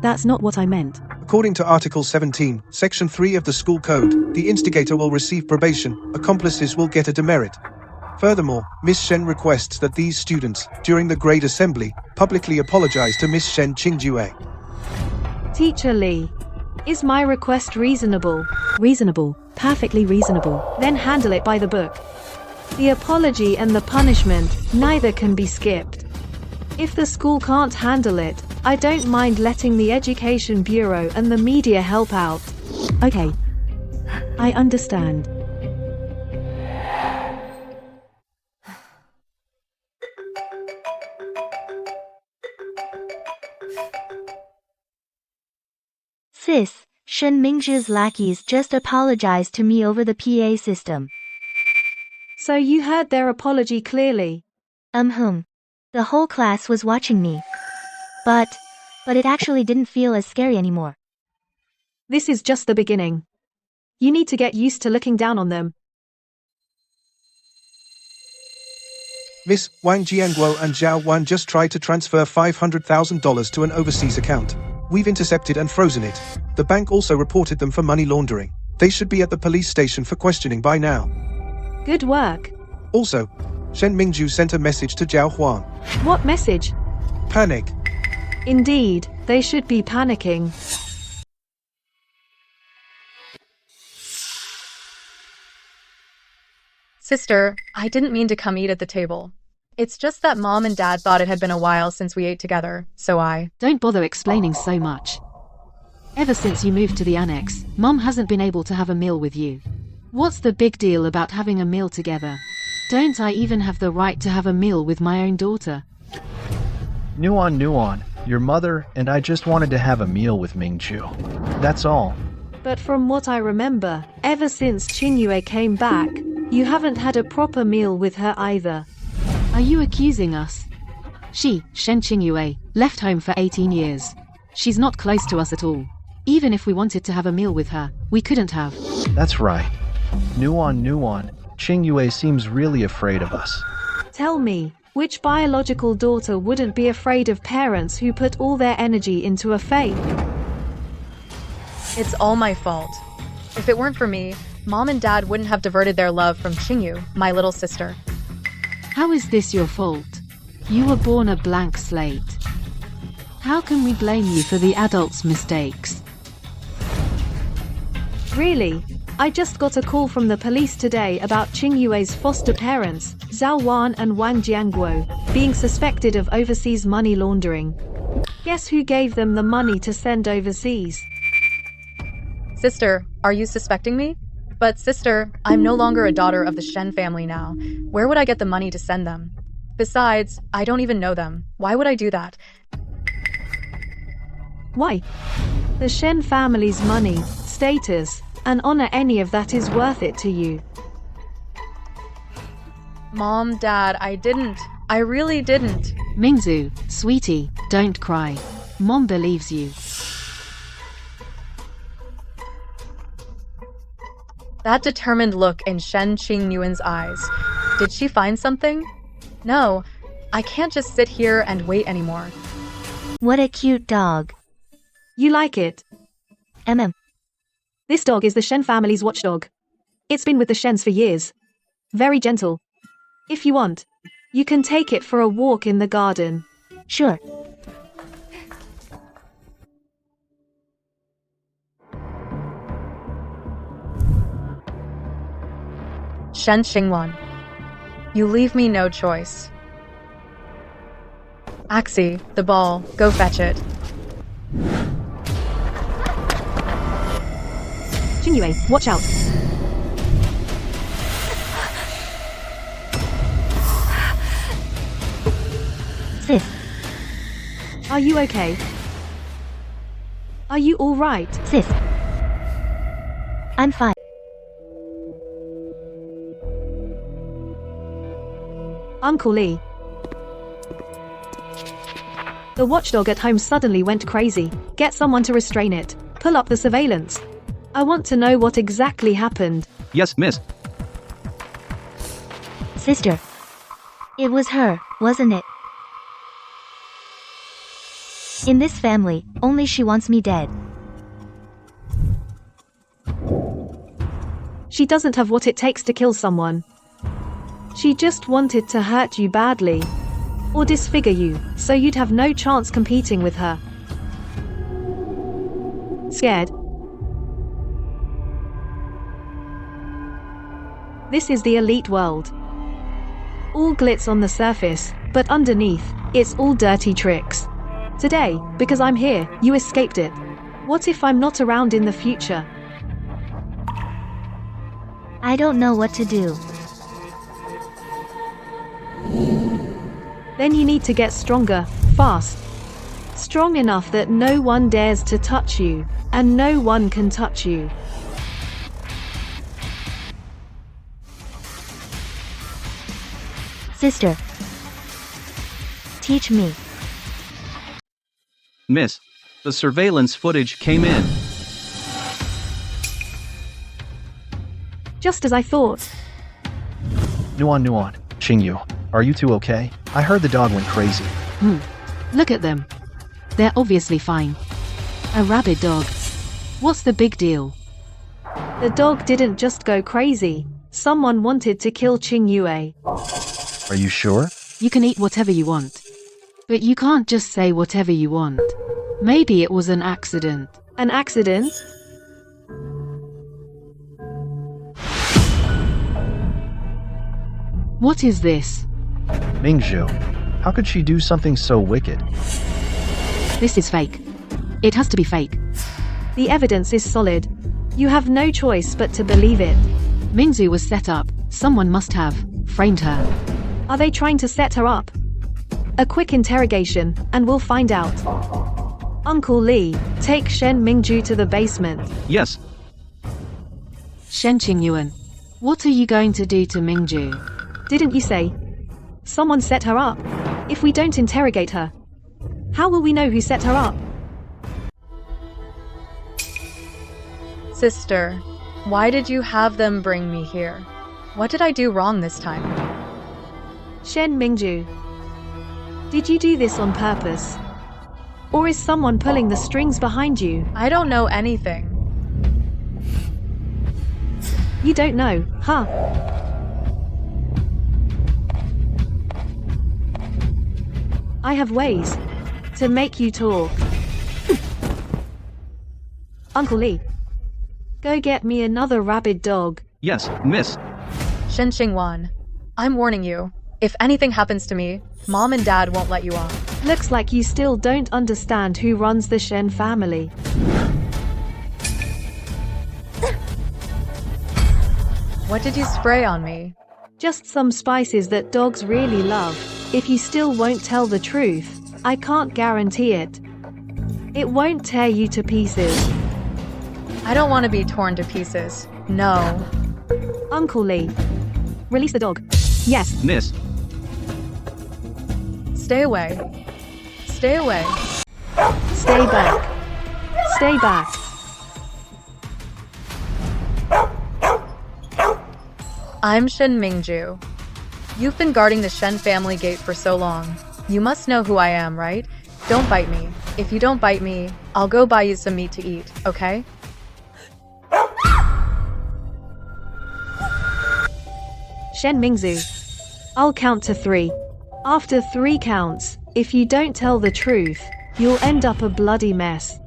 that's not what I meant. According to Article 17, Section 3 of the School Code, the instigator will receive probation, accomplices will get a demerit. Furthermore, Miss Shen requests that these students, during the grade assembly, publicly apologize to Miss Shen Qingjue. Teacher Li, is my request reasonable? Reasonable, perfectly reasonable. Then handle it by the book. The apology and the punishment, neither can be skipped. If the school can't handle it, I don't mind letting the Education Bureau and the media help out. Okay. I understand. Sis, Shen Mingzhi's lackeys just apologized to me over the PA system. So you heard their apology clearly? The whole class was watching me. But it actually didn't feel as scary anymore. This is just the beginning. You need to get used to looking down on them. Miss Wang Jianguo and Zhao Wan just tried to transfer $500,000 to an overseas account. We've intercepted and frozen it. The bank also reported them for money laundering. They should be at the police station for questioning by now. Good work. Also, Shen Mingju sent a message to Zhao Huan. What message? Panic. Indeed, they should be panicking. Sister, I didn't mean to come eat at the table. It's just that Mom and Dad thought it had been a while since we ate together, so I... Don't bother explaining so much. Ever since you moved to the annex, Mum hasn't been able to have a meal with you. What's the big deal about having a meal together? Don't I even have the right to have a meal with my own daughter? Nuan, your mother and I just wanted to have a meal with Mingju. That's all. But from what I remember, ever since Qingyue came back, you haven't had a proper meal with her either. Are you accusing us? She, Shen Qingyue, left home for 18 years. She's not close to us at all. Even if we wanted to have a meal with her, we couldn't have. That's right. Nuan, Qingyue seems really afraid of us. Tell me, which biological daughter wouldn't be afraid of parents who put all their energy into a faith? It's all my fault. If it weren't for me, Mom and Dad wouldn't have diverted their love from Qingyu, my little sister. How is this your fault? You were born a blank slate. How can we blame you for the adults' mistakes? Really? I just got a call from the police today about Qingyue's foster parents, Zhao Wan and Wang Jianguo, being suspected of overseas money laundering. Guess who gave them the money to send overseas? Sister, are you suspecting me? But sister, I'm no longer a daughter of the Shen family now. Where would I get the money to send them? Besides, I don't even know them. Why would I do that? Why? The Shen family's money, status, and honor, any of that is worth it to you. Mom, Dad, I didn't. I really didn't. Mingzu, sweetie, don't cry. Mom believes you. That determined look in Shen Qingyuan's eyes. Did she find something? No, I can't just sit here and wait anymore. What a cute dog. You like it? This dog is the Shen family's watchdog. It's been with the Shens for years. Very gentle. If you want, you can take it for a walk in the garden. Sure. Shen Qingwan, you leave me no choice. Axie, the ball, go fetch it. Qingyue, watch out. Sis, Are you okay? Are you all right? sis. I'm fine. Uncle Lee. The watchdog at home suddenly went crazy. Get someone to restrain it. Pull up the surveillance. I want to know what exactly happened. Yes, miss. Sister. It was her, wasn't it? In this family, only she wants me dead. She doesn't have what it takes to kill someone. She just wanted to hurt you badly. Or disfigure you, so you'd have no chance competing with her. Scared? This is the elite world. All glitz on the surface, but underneath, it's all dirty tricks. Today, because I'm here, you escaped it. What if I'm not around in the future? I don't know what to do. Then you need to get stronger, fast. Strong enough that no one dares to touch you, and no one can touch you. Sister. Teach me. Miss. The surveillance footage came in. Just as I thought. Nuan, Qingyu, are you two okay? I heard the dog went crazy. Look at them. They're obviously fine. A rabid dog. What's the big deal? The dog didn't just go crazy. Someone wanted to kill Qingyue. Are you sure? You can eat whatever you want. But you can't just say whatever you want. Maybe it was an accident. An accident? What is this? Mingzhu. How could she do something so wicked? This is fake. It has to be fake. The evidence is solid. You have no choice but to believe it. Mingzu was set up. Someone must have framed her. Are they trying to set her up? A quick interrogation, and we'll find out. Uncle Lee, take Shen Mingju to the basement. Yes. Shen Qingyuan, what are you going to do to Mingju? Didn't you say? Someone set her up. If we don't interrogate her, how will we know who set her up? Sister, why did you have them bring me here? What did I do wrong this time? Shen Mingju, did you do this on purpose? Or is someone pulling the strings behind you? I don't know anything. You don't know, huh? I have ways to make you talk. Uncle Lee, go get me another rabid dog. Yes, miss. Shen Qingyuan, I'm warning you. If anything happens to me, Mom and Dad won't let you off. Looks like you still don't understand who runs the Shen family. What did you spray on me? Just some spices that dogs really love. If you still won't tell the truth, I can't guarantee it. It won't tear you to pieces. I don't want to be torn to pieces. No. Uncle Lee, release the dog. Yes. Miss. Stay away. Stay away. Stay back. Stay back. I'm Shen Mingju. You've been guarding the Shen family gate for so long. You must know who I am, right? Don't bite me. If you don't bite me, I'll go buy you some meat to eat, okay? Shen Mingzu, I'll count to 3. After 3 counts, if you don't tell the truth, you'll end up a bloody mess.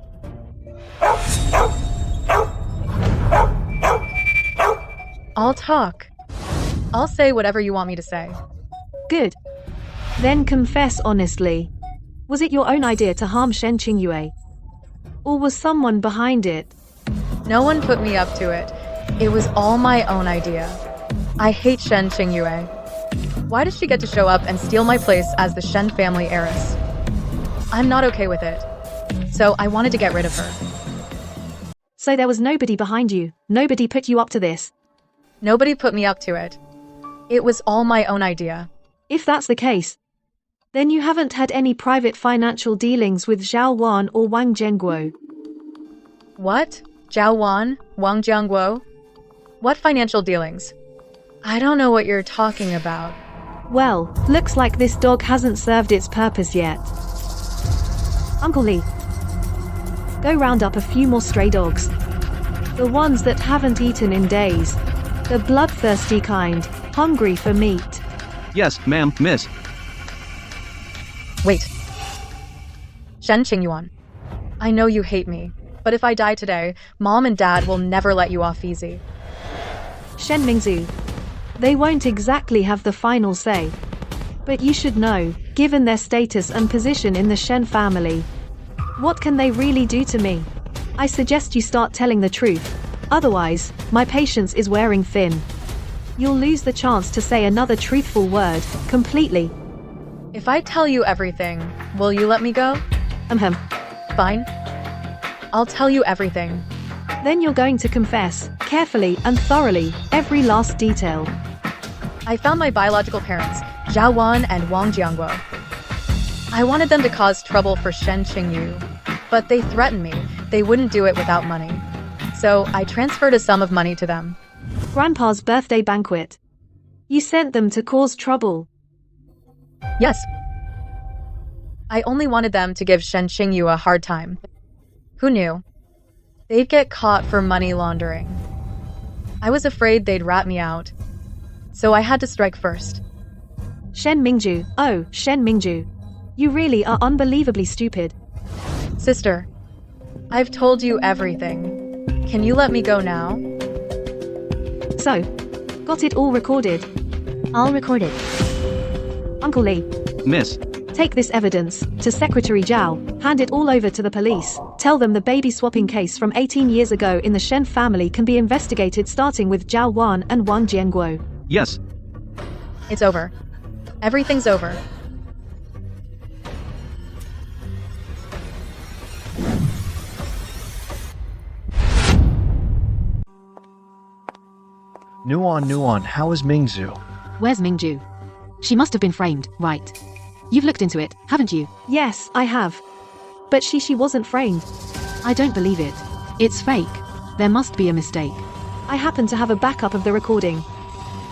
I'll talk. I'll say whatever you want me to say. Good. Then confess honestly. Was it your own idea to harm Shen Qingyue? Or was someone behind it? No one put me up to it. It was all my own idea. I hate Shen Qingyue. Why does she get to show up and steal my place as the Shen family heiress? I'm not okay with it. So I wanted to get rid of her. So there was nobody behind you? Nobody put you up to this? Nobody put me up to it. It was all my own idea. If that's the case, then you haven't had any private financial dealings with Zhao Wan or Wang Jianguo. What? Zhao Wan? Wang Jianguo? What financial dealings? I don't know what you're talking about. Well, looks like this dog hasn't served its purpose yet. Uncle Lee, go round up a few more stray dogs. The ones that haven't eaten in days. The bloodthirsty kind, hungry for meat. Yes, ma'am, miss. Wait. Shen Qingyuan, I know you hate me, but if I die today, Mom and Dad will never let you off easy. Shen Mingzu, they won't exactly have the final say. But you should know, given their status and position in the Shen family, what can they really do to me? I suggest you start telling the truth. Otherwise, my patience is wearing thin. You'll lose the chance to say another truthful word, completely. If I tell you everything, will you let me go? Fine. I'll tell you everything. Then you're going to confess, carefully and thoroughly, every last detail. I found my biological parents, Zhao Wan and Wang Jianguo. I wanted them to cause trouble for Shen Qingyu, but they threatened me they wouldn't do it without money. So I transferred a sum of money to them. Grandpa's birthday banquet. You sent them to cause trouble. Yes. I only wanted them to give Shen Qingyu a hard time. Who knew? They'd get caught for money laundering. I was afraid they'd rat me out. So I had to strike first. Shen Mingju, oh, Shen Mingju. You really are unbelievably stupid. Sister, I've told you everything. Can you let me go now? So, got it all recorded? I'll record it. Uncle Lee, Miss. take this evidence to Secretary Zhao, hand it all over to the police, tell them the baby swapping case from 18 years ago in the Shen family can be investigated starting with Zhao Wan and Wang Jianguo. Yes. It's over. Everything's over. Nuan, how is Mingzu? Where's Mingju? She must have been framed, right? You've looked into it, haven't you? Yes, I have. But she wasn't framed. I don't believe it. It's fake. There must be a mistake. I happen to have a backup of the recording.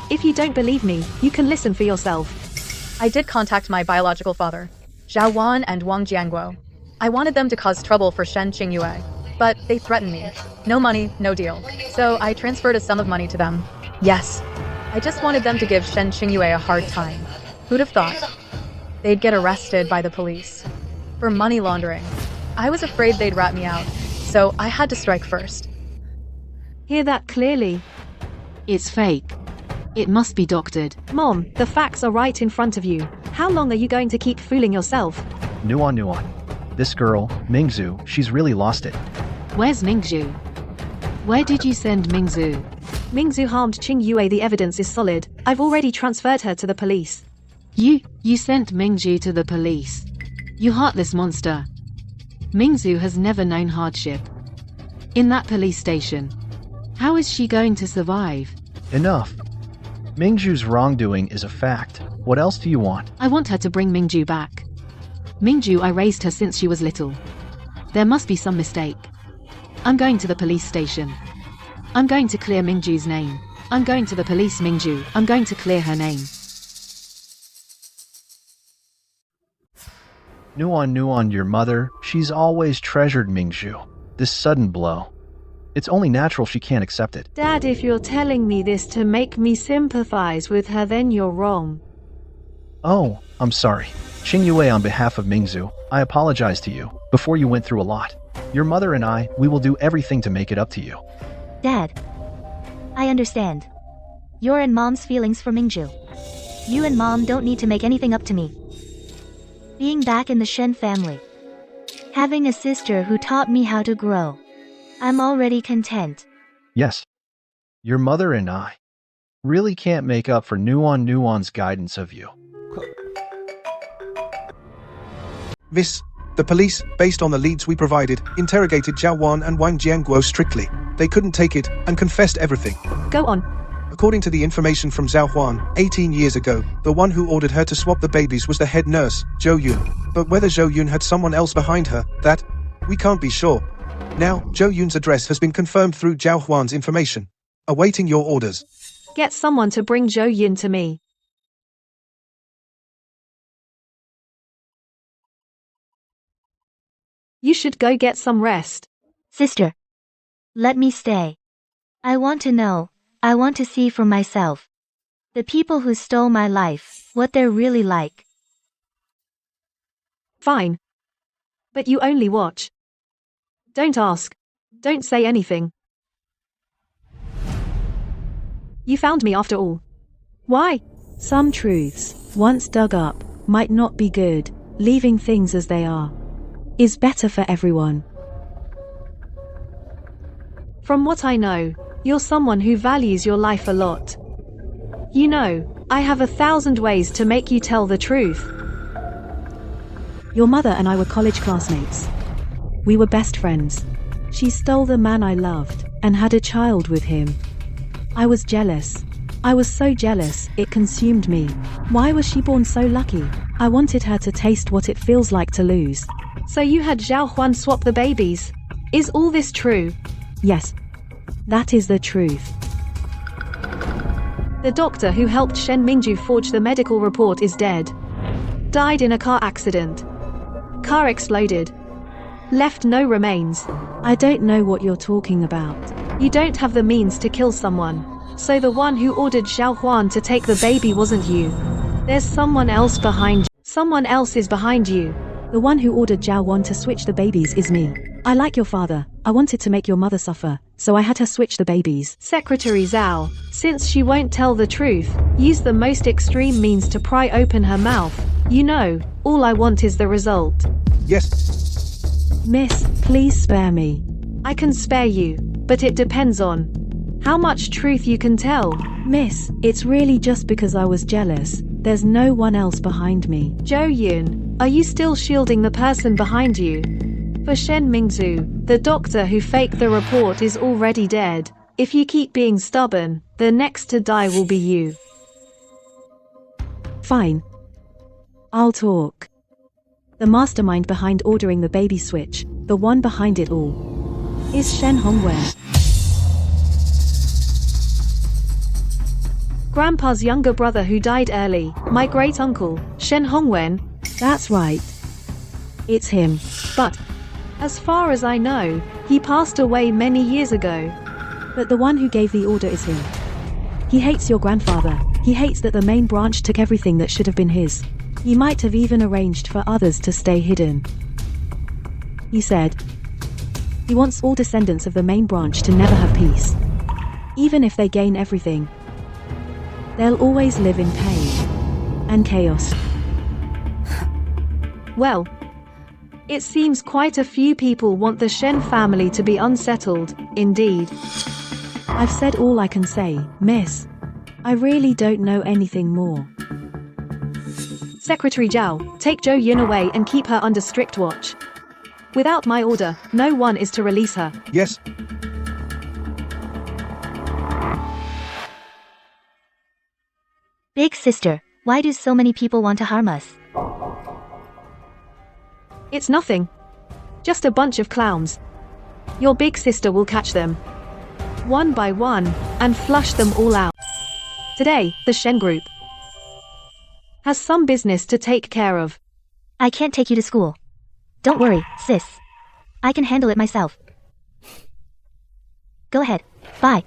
If you don't believe me, you can listen for yourself. I did contact my biological father, Zhao Wan and Wang Jianguo. I wanted them to cause trouble for Shen Qingyue, but they threatened me. No money, no deal. So I transferred a sum of money to them. Yes. I just wanted them to give Shen Qingyue a hard time. Who'd have thought? They'd get arrested by the police. For money laundering. I was afraid they'd rat me out. So I had to strike first. Hear that clearly? It's fake. It must be doctored. Mom, the facts are right in front of you. How long are you going to keep fooling yourself? Nuan. This girl, Mingzhu, she's really lost it. Where's Mingzhu? Where did you send Mingzhu? Mingzhu harmed Qingyue. The evidence is solid. I've already transferred her to the police. You sent Mingzhu to the police. You heartless monster. Mingzhu has never known hardship. In that police station. How is she going to survive? Enough. Mingzhu's wrongdoing is a fact. What else do you want? I want her to bring Mingzhu back. Mingzhu, I raised her since she was little. There must be some mistake. I'm going to the police station. I'm going to clear Mingzhu's name. I'm going to the police, Mingzhu. I'm going to clear her name. Nuan, your mother, she's always treasured Mingzhu. This sudden blow. It's only natural she can't accept it. Dad, if you're telling me this to make me sympathize with her, then you're wrong. Oh, I'm sorry. Qingyue, on behalf of Mingzhu, I apologize to you. Before you went through a lot. Your mother and I, we will do everything to make it up to you. Dad. I understand. Your and Mom's feelings for Mingzhu. You and Mom don't need to make anything up to me. Being back in the Shen family. Having a sister who taught me how to grow. I'm already content. Yes. Your mother and I really can't make up for Nuan's guidance of you. The police, based on the leads we provided, interrogated Zhao Wan and Wang Jianguo strictly. They couldn't take it and confessed everything. Go on. According to the information from Zhao Huan, 18 years ago, the one who ordered her to swap the babies was the head nurse, Zhou Yun. But whether Zhou Yun had someone else behind her, that we can't be sure. Now, Zhou Yun's address has been confirmed through Zhao Huan's information. Awaiting your orders. Get someone to bring Zhou Yun to me. You should go get some rest. Sister. Let me stay. I want to know. I want to see for myself. The people who stole my life, what they're really like. Fine. But you only watch. Don't ask. Don't say anything. You found me after all. Why? Some truths, once dug up, might not be good. Leaving things as they are is better for everyone. From what I know, you're someone who values your life a lot. You know, I have 1,000 ways to make you tell the truth. Your mother and I were college classmates. We were best friends. She stole the man I loved and had a child with him. I was jealous. I was so jealous, it consumed me. Why was she born so lucky? I wanted her to taste what it feels like to lose. So you had Zhao Huan swap the babies. Is all this true? Yes. That is the truth. The doctor who helped Shen Mingzhu forge the medical report is dead. Died in a car accident. Car exploded. Left no remains. I don't know what you're talking about. You don't have the means to kill someone. So the one who ordered Zhao Huan to take the baby wasn't you. There's someone else behind you. Someone else is behind you. The one who ordered Zhao Wan to switch the babies is me. I like your father. I wanted to make your mother suffer, so I had her switch the babies. Secretary Zhao, since she won't tell the truth, use the most extreme means to pry open her mouth. You know, all I want is the result. Yes. Miss, please spare me. I can spare you, but it depends on how much truth you can tell. Miss, it's really just because I was jealous. There's no one else behind me. Zhou Yun, are you still shielding the person behind you? For Shen Mingzhu, the doctor who faked the report is already dead. If you keep being stubborn, the next to die will be you. Fine. I'll talk. The mastermind behind ordering the baby switch, the one behind it all, is Shen Hongwen. Grandpa's younger brother who died early, my great-uncle, Shen Hongwen. That's right. It's him. But As far as I know, he passed away many years ago. But the one who gave the order is him. He hates your grandfather. He hates that the main branch took everything that should have been his. He might have even arranged for others to stay hidden. He said he wants all descendants of the main branch to never have peace. Even if they gain everything, they'll always live in pain and chaos. Well, it seems quite a few people want the Shen family to be unsettled, indeed. I've said all I can say, miss. I really don't know anything more. Secretary Zhao, take Zhou Yun away and keep her under strict watch. Without my order, no one is to release her. Yes. Big sister, why do so many people want to harm us? It's nothing. Just a bunch of clowns. Your big sister will catch them, one by one, and flush them all out. Today, the Shen group has some business to take care of. I can't take you to school. Don't worry, sis. I can handle it myself. Go ahead. Bye.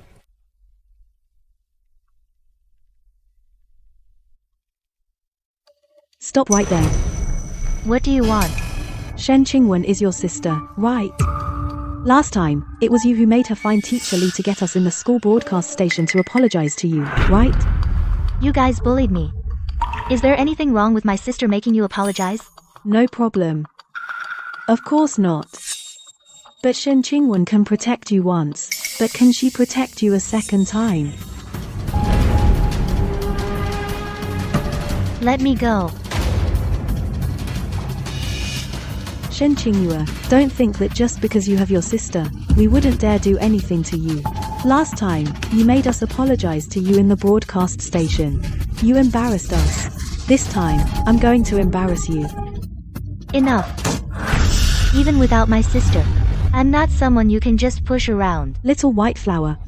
Stop right there. What do you want? Shen Qingwen is your sister, right? Last time, it was you who made her find Teacher Li to get us in the school broadcast station to apologize to you, right? You guys bullied me. Is there anything wrong with my sister making you apologize? No problem. Of course not. But Shen Qingwen can protect you once, but can she protect you a second time? Let me go. Shen Qingyue, don't think that just because you have your sister, we wouldn't dare do anything to you. Last time, you made us apologize to you in the broadcast station. You embarrassed us. This time, I'm going to embarrass you. Enough. Even without my sister, I'm not someone you can just push around. Little white flower.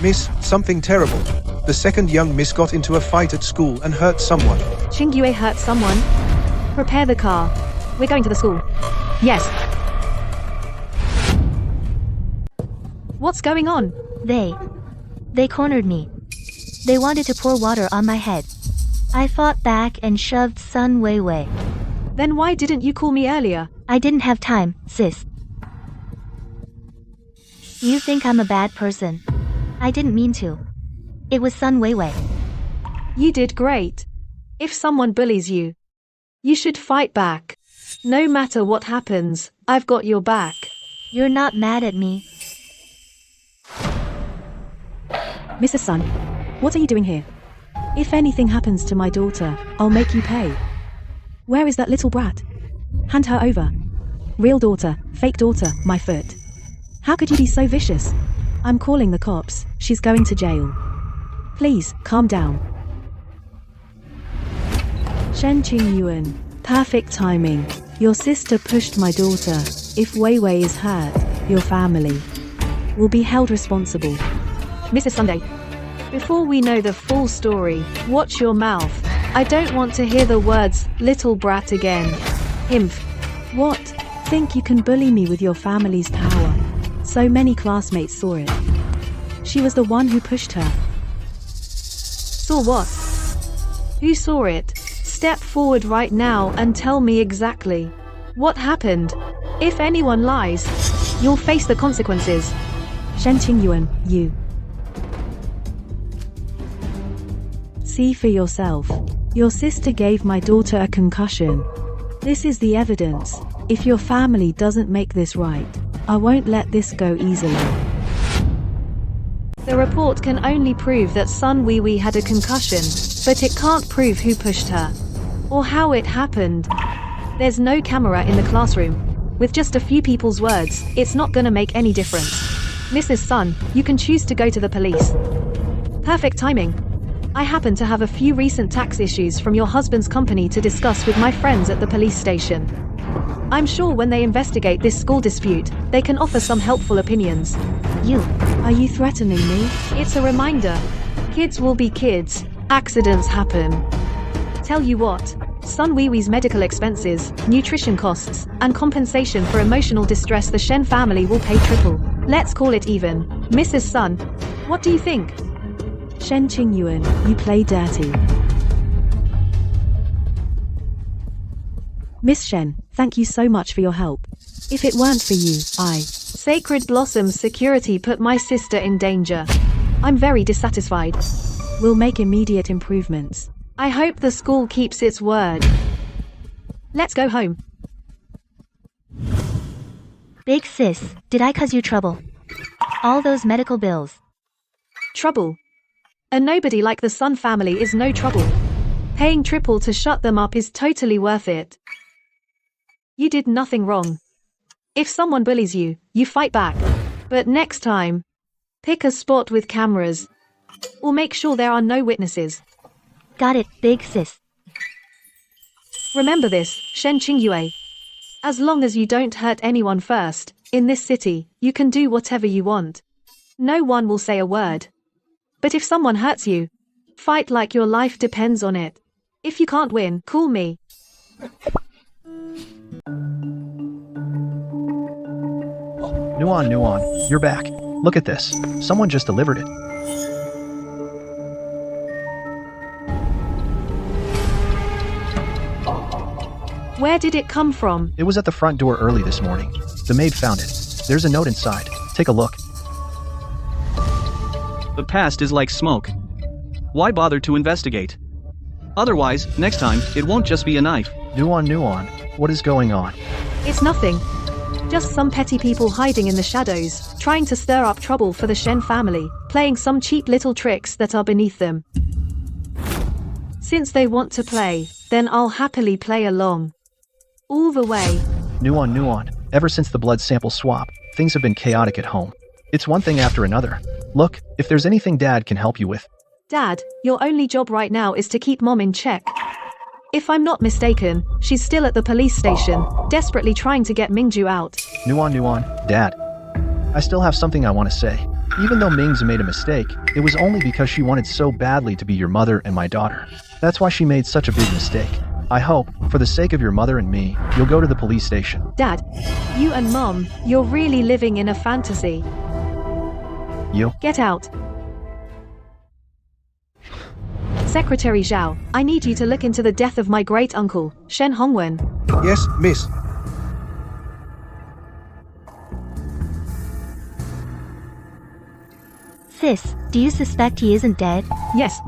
Miss, something terrible. The second young miss got into a fight at school and hurt someone. Qingyue hurt someone? Prepare the car. We're going to the school. Yes. What's going on? They cornered me. They wanted to pour water on my head. I fought back and shoved Sun Weiwei. Then why didn't you call me earlier? I didn't have time, sis. You think I'm a bad person? I didn't mean to. It was Sun Weiwei. You did great. If someone bullies you, you should fight back. No matter what happens, I've got your back. You're not mad at me. Mrs. Sun, what are you doing here? If anything happens to my daughter, I'll make you pay. Where is that little brat? Hand her over. Real daughter, fake daughter, my foot. How could you be so vicious? I'm calling the cops. She's going to jail. Please, calm down. Shen Qingyuan, perfect timing. Your sister pushed my daughter. If Weiwei is hurt, your family will be held responsible. Mrs. Sunday, before we know the full story, watch your mouth. I don't want to hear the words, little brat again. Imph. What? Think you can bully me with your family's power? So many classmates saw it. She was the one who pushed her. Saw what? Who saw it? Step forward right now and tell me exactly what happened. If anyone lies, you'll face the consequences. Shen Qingyuan, you. See for yourself. Your sister gave my daughter a concussion. This is the evidence. If your family doesn't make this right, I won't let this go easily. The report can only prove that Sun Weiwei had a concussion, but it can't prove who pushed her or how it happened. There's no camera in the classroom. With just a few people's words, it's not gonna make any difference. Mrs. Sun, you can choose to go to the police. Perfect timing. I happen to have a few recent tax issues from your husband's company to discuss with my friends at the police station. I'm sure when they investigate this school dispute, they can offer some helpful opinions. Are you threatening me? It's a reminder. Kids will be kids. Accidents happen. Tell you what. Sun Wiwi's medical expenses, nutrition costs, and compensation for emotional distress the Shen family will pay triple. Let's call it even. Mrs. Sun, what do you think? Shen Qingyuan, you play dirty. Miss Shen, thank you so much for your help. If it weren't for you, Sacred Blossom's security put my sister in danger. I'm very dissatisfied. will make immediate improvements. I hope the school keeps its word. Let's go home. Big sis, did I cause you trouble? All those medical bills. Trouble. A nobody like the Sun family is no trouble. Paying triple to shut them up is totally worth it. You did nothing wrong. If someone bullies you, you fight back. But next time, pick a spot with cameras. Or make sure there are no witnesses. Got it, big sis. Remember this, Shen Qingyue. As long as you don't hurt anyone first, in this city, you can do whatever you want. No one will say a word. But if someone hurts you, fight like your life depends on it. If you can't win, call me. Nuan, you're back. Look at this. Someone just delivered it. Where did it come from? It was at the front door early this morning. The maid found it. There's a note inside. Take a look. The past is like smoke. Why bother to investigate? Otherwise, next time, it won't just be a knife. Nuan, what is going on? It's nothing. Just some petty people hiding in the shadows, trying to stir up trouble for the Shen family, playing some cheap little tricks that are beneath them. Since they want to play, then I'll happily play along. All the way. Nuan, ever since the blood sample swap, things have been chaotic at home. It's one thing after another. Look, if there's anything Dad can help you with. Dad, your only job right now is to keep Mom in check. If I'm not mistaken, she's still at the police station, desperately trying to get Mingju out. Nuan, Dad. I still have something I want to say. Even though Mingzu made a mistake, it was only because she wanted so badly to be your mother and my daughter. That's why she made such a big mistake. I hope, for the sake of your mother and me, you'll go to the police station. Dad, you and Mom, you're really living in a fantasy. You? Get out. Secretary Zhao, I need you to look into the death of my great-uncle, Shen Hongwen. Yes, miss. Sis, do you suspect he isn't dead? Yes.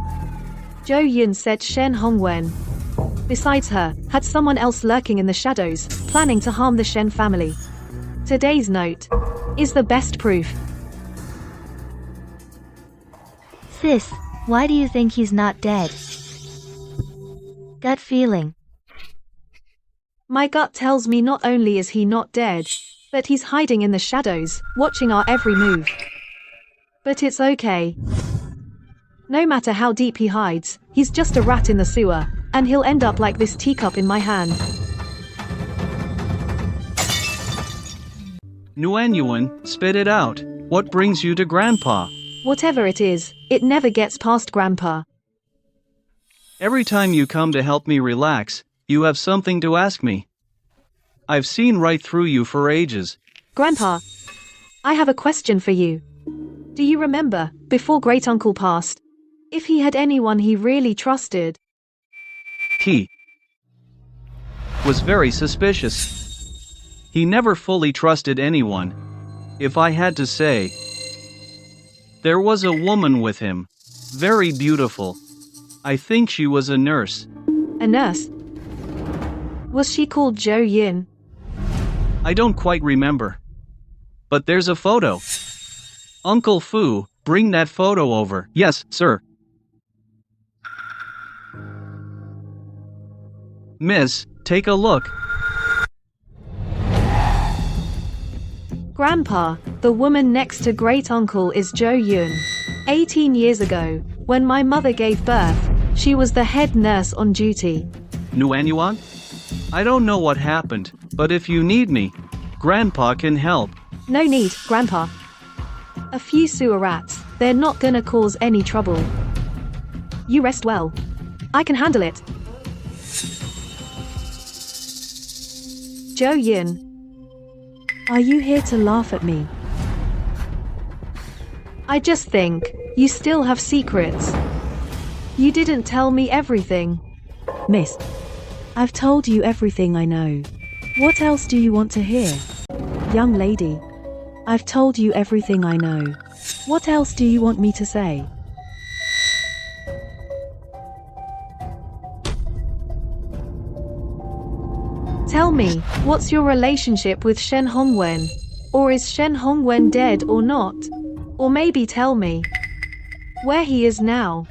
Zhou Yun said Shen Hongwen. Besides her, had someone else lurking in the shadows, planning to harm the Shen family. Today's note is the best proof. Sis, why do you think he's not dead? Gut feeling. My gut tells me not only is he not dead, but he's hiding in the shadows, watching our every move. But it's okay. No matter how deep he hides, he's just a rat in the sewer, and he'll end up like this teacup in my hand. Nuan, spit it out. What brings you to Grandpa? Whatever it is, it never gets past Grandpa. Every time you come to help me relax, you have something to ask me. I've seen right through you for ages. Grandpa, I have a question for you. Do you remember, before Great-Uncle passed, if he had anyone he really trusted? He was very suspicious. He never fully trusted anyone. If I had to say, there was a woman with him. Very beautiful. I think she was a nurse. A nurse? Was she called Zhou Yin? I don't quite remember. But there's a photo. Uncle Fu, bring that photo over. Yes, sir. Miss, take a look. Grandpa, the woman next to Great-Uncle is Zhou Yun. 18 years ago, when my mother gave birth, she was the head nurse on duty. Nuan? I don't know what happened, But if you need me, Grandpa can help. No need, Grandpa. A few sewer rats, they're not gonna cause any trouble. You rest well. I can handle it. Jo-Yin. Are you here to laugh at me? I just think, you still have secrets. You didn't tell me everything. Miss, I've told you everything I know. What else do you want to hear? Young lady, I've told you everything I know. What else do you want me to say? Tell me, what's your relationship with Shen Hongwen? Or is Shen Hongwen dead or not? Or maybe tell me where he is now.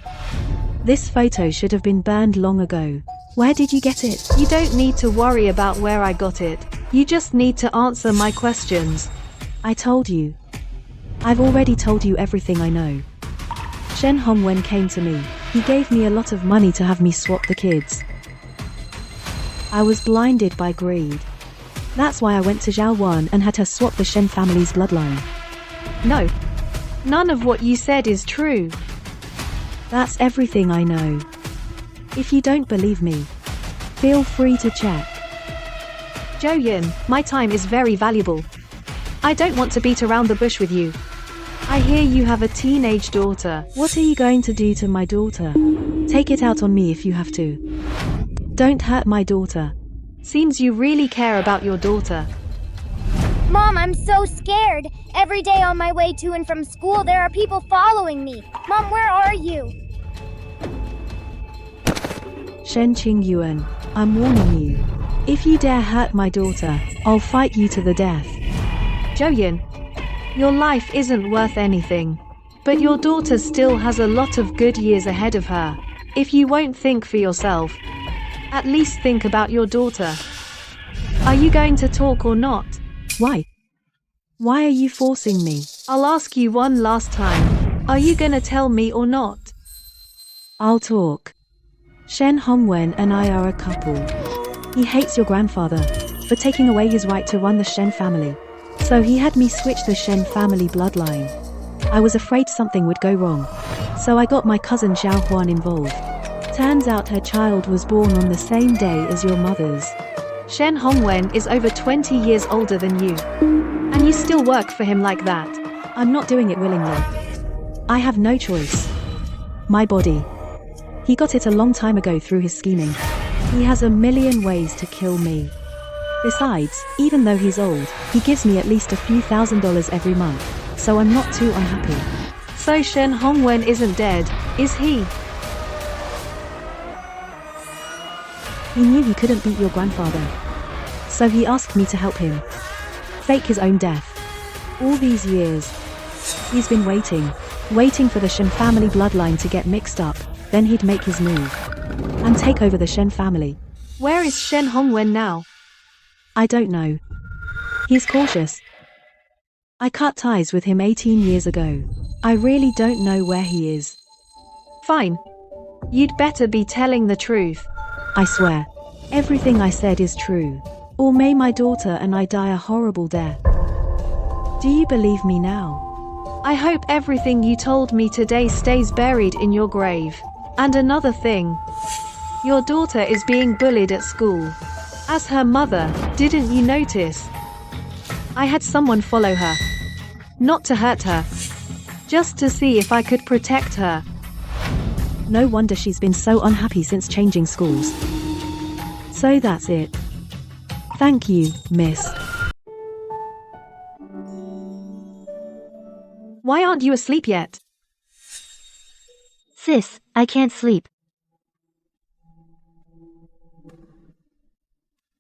This photo should have been burned long ago. Where did you get it? You don't need to worry about where I got it. You just need to answer my questions. I told you. I've already told you everything I know. Shen Hongwen came to me. He gave me a lot of money to have me swap the kids. I was blinded by greed. That's why I went to Zhao Wan and had her swap the Shen family's bloodline. No. None of what you said is true. That's everything I know. If you don't believe me, feel free to check. Jo-Yin, my time is very valuable. I don't want to beat around the bush with you. I hear you have a teenage daughter. What are you going to do to my daughter? Take it out on me if you have to. Don't hurt my daughter. Seems you really care about your daughter. Mom, I'm so scared. Every day on my way to and from school, there are people following me. Mom, where are you? Shen Qingyuan, I'm warning you. If you dare hurt my daughter, I'll fight you to the death. Jo-Yin, your life isn't worth anything. But your daughter still has a lot of good years ahead of her. If you won't think for yourself, at least think about your daughter. Are you going to talk or not? Why? Why are you forcing me? I'll ask you one last time. Are you gonna tell me or not? I'll talk. Shen Hongwen and I are a couple. He hates your grandfather for taking away his right to run the Shen family. So he had me switch the Shen family bloodline. I was afraid something would go wrong. So I got my cousin Zhao Huan involved. Turns out her child was born on the same day as your mother's. Shen Hongwen is over 20 years older than you. And you still work for him like that. I'm not doing it willingly. I have no choice. My body. He got it a long time ago through his scheming. He has a million ways to kill me. Besides, even though he's old, he gives me at least a few $1,000s every month. So I'm not too unhappy. So Shen Hongwen isn't dead, is he? He knew he couldn't beat your grandfather. So he asked me to help him fake his own death. All these years, he's been waiting for the Shen family bloodline to get mixed up, then he'd make his move and take over the Shen family. Where is Shen Hongwen now? I don't know. He's cautious. I cut ties with him 18 years ago. I really don't know where he is. Fine. You'd better be telling the truth. I swear, everything I said is true. Or may my daughter and I die a horrible death. Do you believe me now? I hope everything you told me today stays buried in your grave. And another thing. Your daughter is being bullied at school. As her mother, didn't you notice? I had someone follow her. Not to hurt her. Just to see if I could protect her. No wonder she's been so unhappy since changing schools. So that's it. Thank you, miss. Why aren't you asleep yet? Sis, I can't sleep.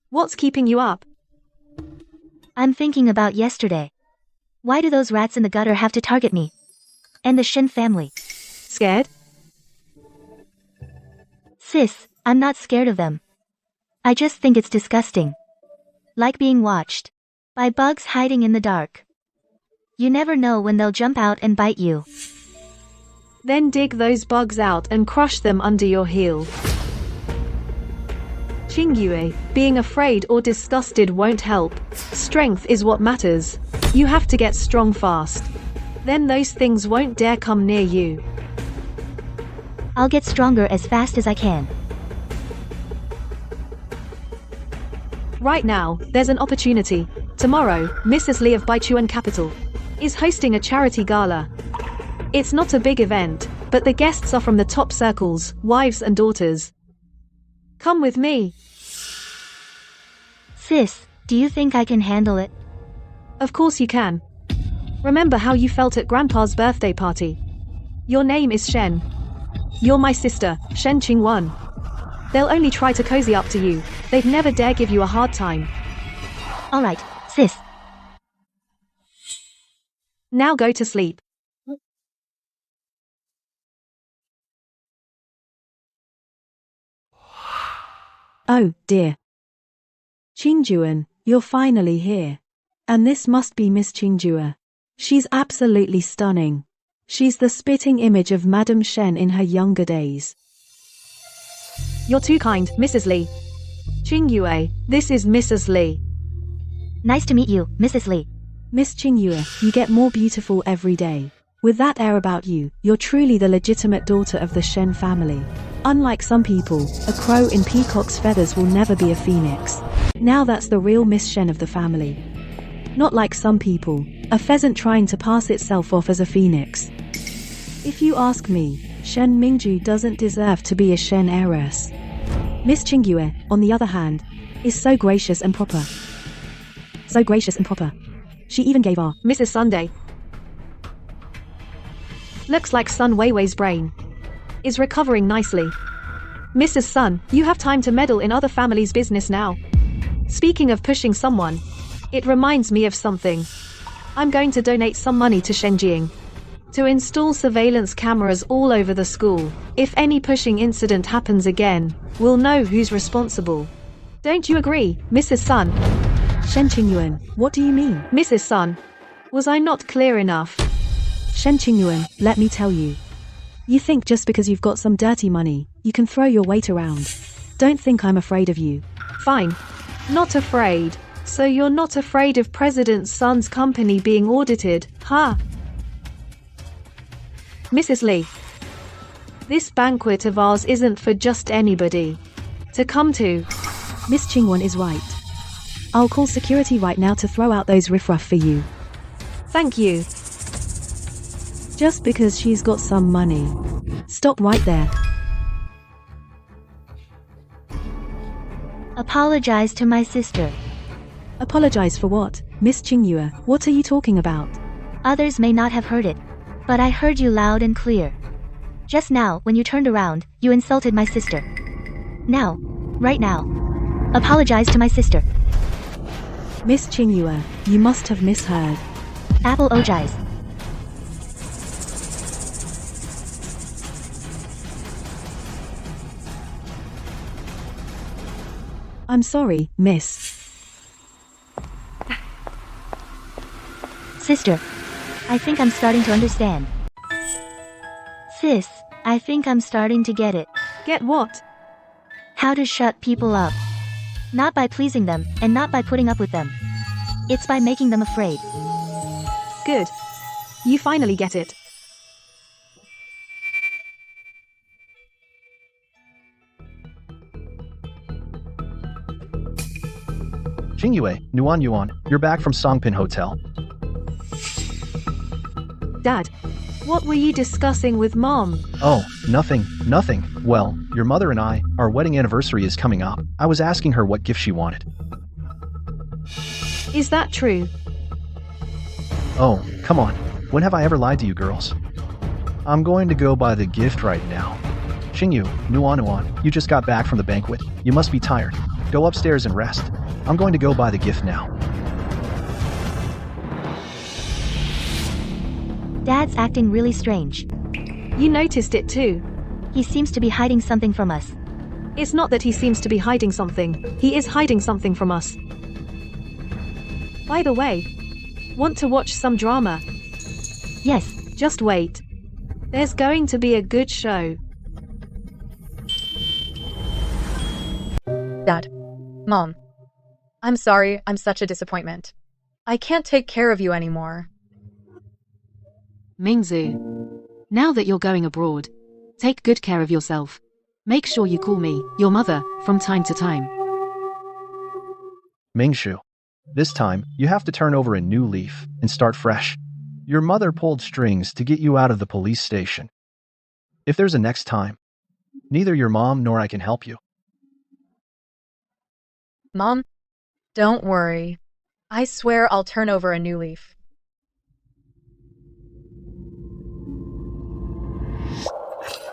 What's keeping you up? I'm thinking about yesterday. Why do those rats in the gutter have to target me? And the Shen family? Scared? Sis, I'm not scared of them. I just think it's disgusting. Like being watched by bugs hiding in the dark. You never know when they'll jump out and bite you. Then dig those bugs out and crush them under your heel. Qingyue, being afraid or disgusted won't help. Strength is what matters. You have to get strong fast. Then those things won't dare come near you. I'll get stronger as fast as I can. Right now, there's an opportunity. Tomorrow, Mrs. Lee of Baichuan Capital is hosting a charity gala. It's not a big event, but the guests are from the top circles, wives and daughters. Come with me. Sis, do you think I can handle it? Of course you can. Remember how you felt at Grandpa's birthday party. Your name is Shen. You're my sister, Shen Qingwen. They'll only try to cozy up to you. They'd never dare give you a hard time. Alright, sis. Now go to sleep. Oh, dear. Qingyuan, you're finally here. And this must be Miss Qingjue. She's absolutely stunning. She's the spitting image of Madame Shen in her younger days. You're too kind, Mrs. Lee. Qingyue, this is Mrs. Lee. Nice to meet you, Mrs. Lee. Miss Qingyue, you get more beautiful every day. With that air about you, you're truly the legitimate daughter of the Shen family. Unlike some people, a crow in peacock's feathers will never be a phoenix. Now that's the real Miss Shen of the family. Not like some people, a pheasant trying to pass itself off as a phoenix. If you ask me, Shen Mingju doesn't deserve to be a Shen heiress. Miss Qingyue, on the other hand, is so gracious and proper. So gracious and proper. She even gave our Mrs. Sunday. Looks like Sun Weiwei's brain is recovering nicely. Mrs. Sun, you have time to meddle in other families' business now. Speaking of pushing someone, it reminds me of something. I'm going to donate some money to Shenjing to install surveillance cameras all over the school. If any pushing incident happens again, we'll know who's responsible. Don't you agree, Mrs. Sun? Shen Qingyuan, what do you mean? Mrs. Sun, was I not clear enough? Shen Qingyuan, let me tell you. You think just because you've got some dirty money, you can throw your weight around. Don't think I'm afraid of you. Fine. Not afraid. So you're not afraid of President Sun's company being audited, huh? Mrs. Lee, this banquet of ours isn't for just anybody to come to. Miss Qingwen is right. I'll call security right now to throw out those riffraff for you. Thank you. Just because she's got some money. Stop right there. Apologize to my sister. Apologize for what? Miss Qingyue, what are you talking about? Others may not have heard it, but I heard you loud and clear. Just now, when you turned around, you insulted my sister. Now, right now, apologize to my sister. Miss Qingyue, you must have misheard. Apologize. I'm sorry, miss. Sister, I think I'm starting to understand. Sis, I think I'm starting to get it. Get what? How to shut people up. Not by pleasing them, and not by putting up with them. It's by making them afraid. Good. You finally get it. Qingyue, Yuan, you're back from Songpin Hotel. Dad, what were you discussing with Mom? Oh, nothing. Well, your mother and our wedding anniversary is coming up. I was asking her what gift she wanted. Is that true? Oh, come on. When have I ever lied to you girls? I'm going to go buy the gift right now. Qingyu, Nuan, you just got back from the banquet. You must be tired. Go upstairs and rest. I'm going to go buy the gift now. Dad's acting really strange. You noticed it too. He seems to be hiding something from us. It's not that he seems to be hiding something. He is hiding something from us. By the way, want to watch some drama? Yes. Just wait. There's going to be a good show. Dad. Mom. I'm sorry, I'm such a disappointment. I can't take care of you anymore. Mingzu, now that you're going abroad, take good care of yourself. Make sure you call me, your mother, from time to time. Mingshu, this time, you have to turn over a new leaf and start fresh. Your mother pulled strings to get you out of the police station. If there's a next time, neither your mom nor I can help you. Mom, don't worry. I swear I'll turn over a new leaf.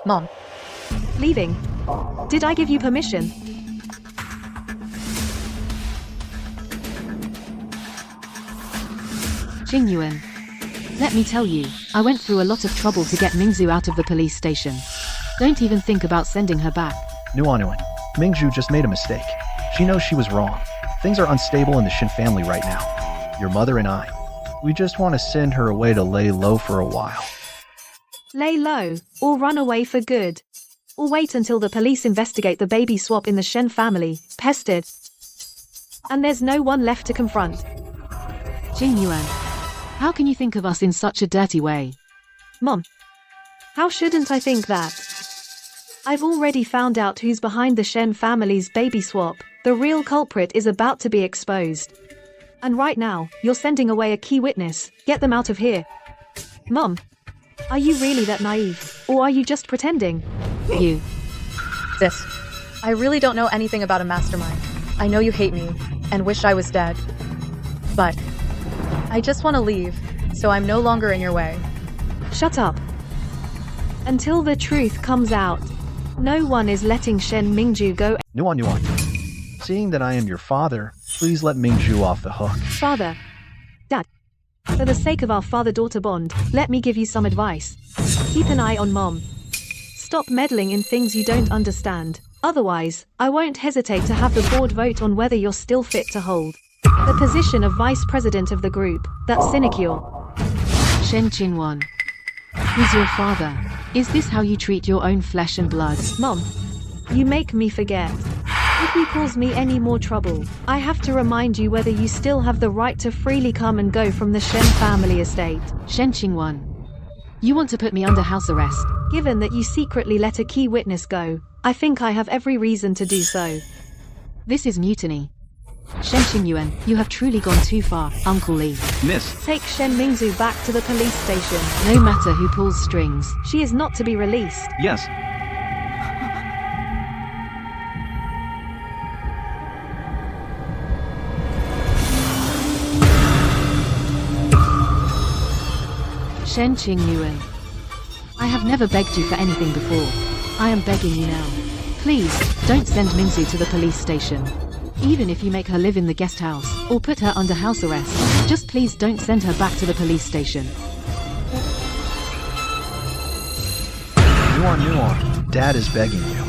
Mom. Leaving? Did I give you permission? Qingyuan, let me tell you, I went through a lot of trouble to get Mingzu out of the police station. Don't even think about sending her back. Nuan, Mingzhu just made a mistake. She knows she was wrong. Things are unstable in the Shin family right now. Your mother and I, we just want to send her away to lay low for a while. Lay low, or run away for good. Or wait until the police investigate the baby swap in the Shen family, pestered. And there's no one left to confront. Qingyuan, how can you think of us in such a dirty way? Mom, how shouldn't I think that? I've already found out who's behind the Shen family's baby swap. The real culprit is about to be exposed. And right now, you're sending away a key witness. Get them out of here. Mom, are you really that naive? Or are you just pretending? You. Sis, I really don't know anything about a mastermind. I know you hate me and wish I was dead. But I just want to leave, so I'm no longer in your way. Shut up. Until the truth comes out, no one is letting Shen Mingju go. Nuan. Seeing that I am your father, please let Mingzhu off the hook. Father. Dad. For the sake of our father-daughter bond, let me give you some advice. Keep an eye on Mom. Stop meddling in things you don't understand. Otherwise, I won't hesitate to have the board vote on whether you're still fit to hold the position of vice president of the group. That's sinecure. Shen Qingyuan, who's your father? Is this how you treat your own flesh and blood? Mom, you make me forget. If you cause me any more trouble, I have to remind you whether you still have the right to freely come and go from the Shen family estate. Shen Qingyuan, you want to put me under house arrest? Given that you secretly let a key witness go, I think I have every reason to do so. This is mutiny. Shen Qingyuan, you have truly gone too far, Uncle Lee. Miss. Take Shen Mingzu back to the police station. No matter who pulls strings. She is not to be released. Yes. Shen Qingyuan, I have never begged you for anything before. I am begging you now. Please, don't send Mingzu to the police station. Even if you make her live in the guest house, or put her under house arrest, just please don't send her back to the police station. Nuan, Dad is begging you.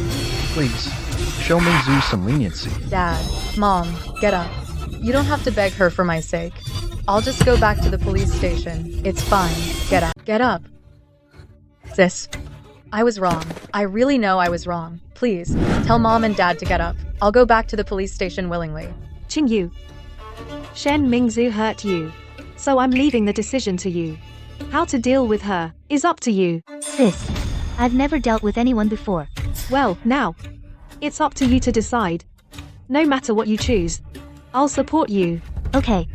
Please, show Mingzhu some leniency. Dad, Mom, get up. You don't have to beg her for my sake. I'll just go back to the police station. It's fine. Get up. Get up. Sis, I was wrong. I really know I was wrong. Please, tell Mom and Dad to get up. I'll go back to the police station willingly. Qingyu. Shen Mingzu hurt you. So I'm leaving the decision to you. How to deal with her is up to you. Sis, I've never dealt with anyone before. Well, now, it's up to you to decide. No matter what you choose, I'll support you. Okay.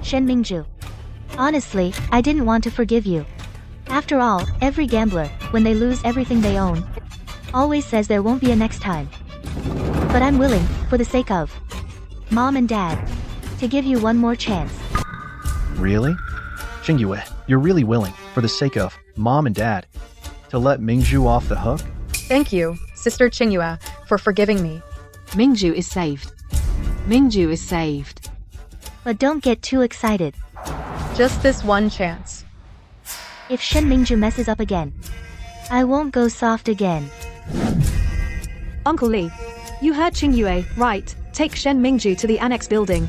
Shen Mingzhu. Honestly, I didn't want to forgive you. After all, every gambler, when they lose everything they own, always says there won't be a next time. But I'm willing, for the sake of Mom and Dad, to give you one more chance. Really? Qingyue, you're really willing, for the sake of Mom and Dad, to let Mingzhu off the hook? Thank you, Sister Qingyue, for forgiving me. Mingzhu is saved. Mingzhu is saved. But don't get too excited. Just this one chance. If Shen Mingzhu messes up again, I won't go soft again. Uncle Lee, you heard Qingyue, right? Take Shen Mingzhu to the annex building.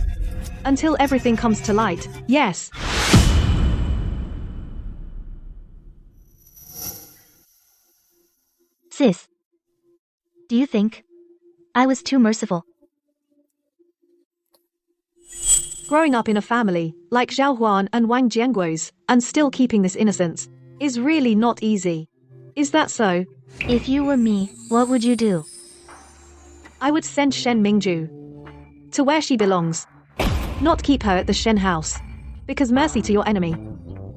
Until everything comes to light, yes. Sis, do you think I was too merciful. Growing up in a family like Zhao Huan and Wang Jianguo's and still keeping this innocence is really not easy. Is that so? If you were me, what would you do? I would send Shen Mingju to where she belongs. Not keep her at the Shen house. Because mercy to your enemy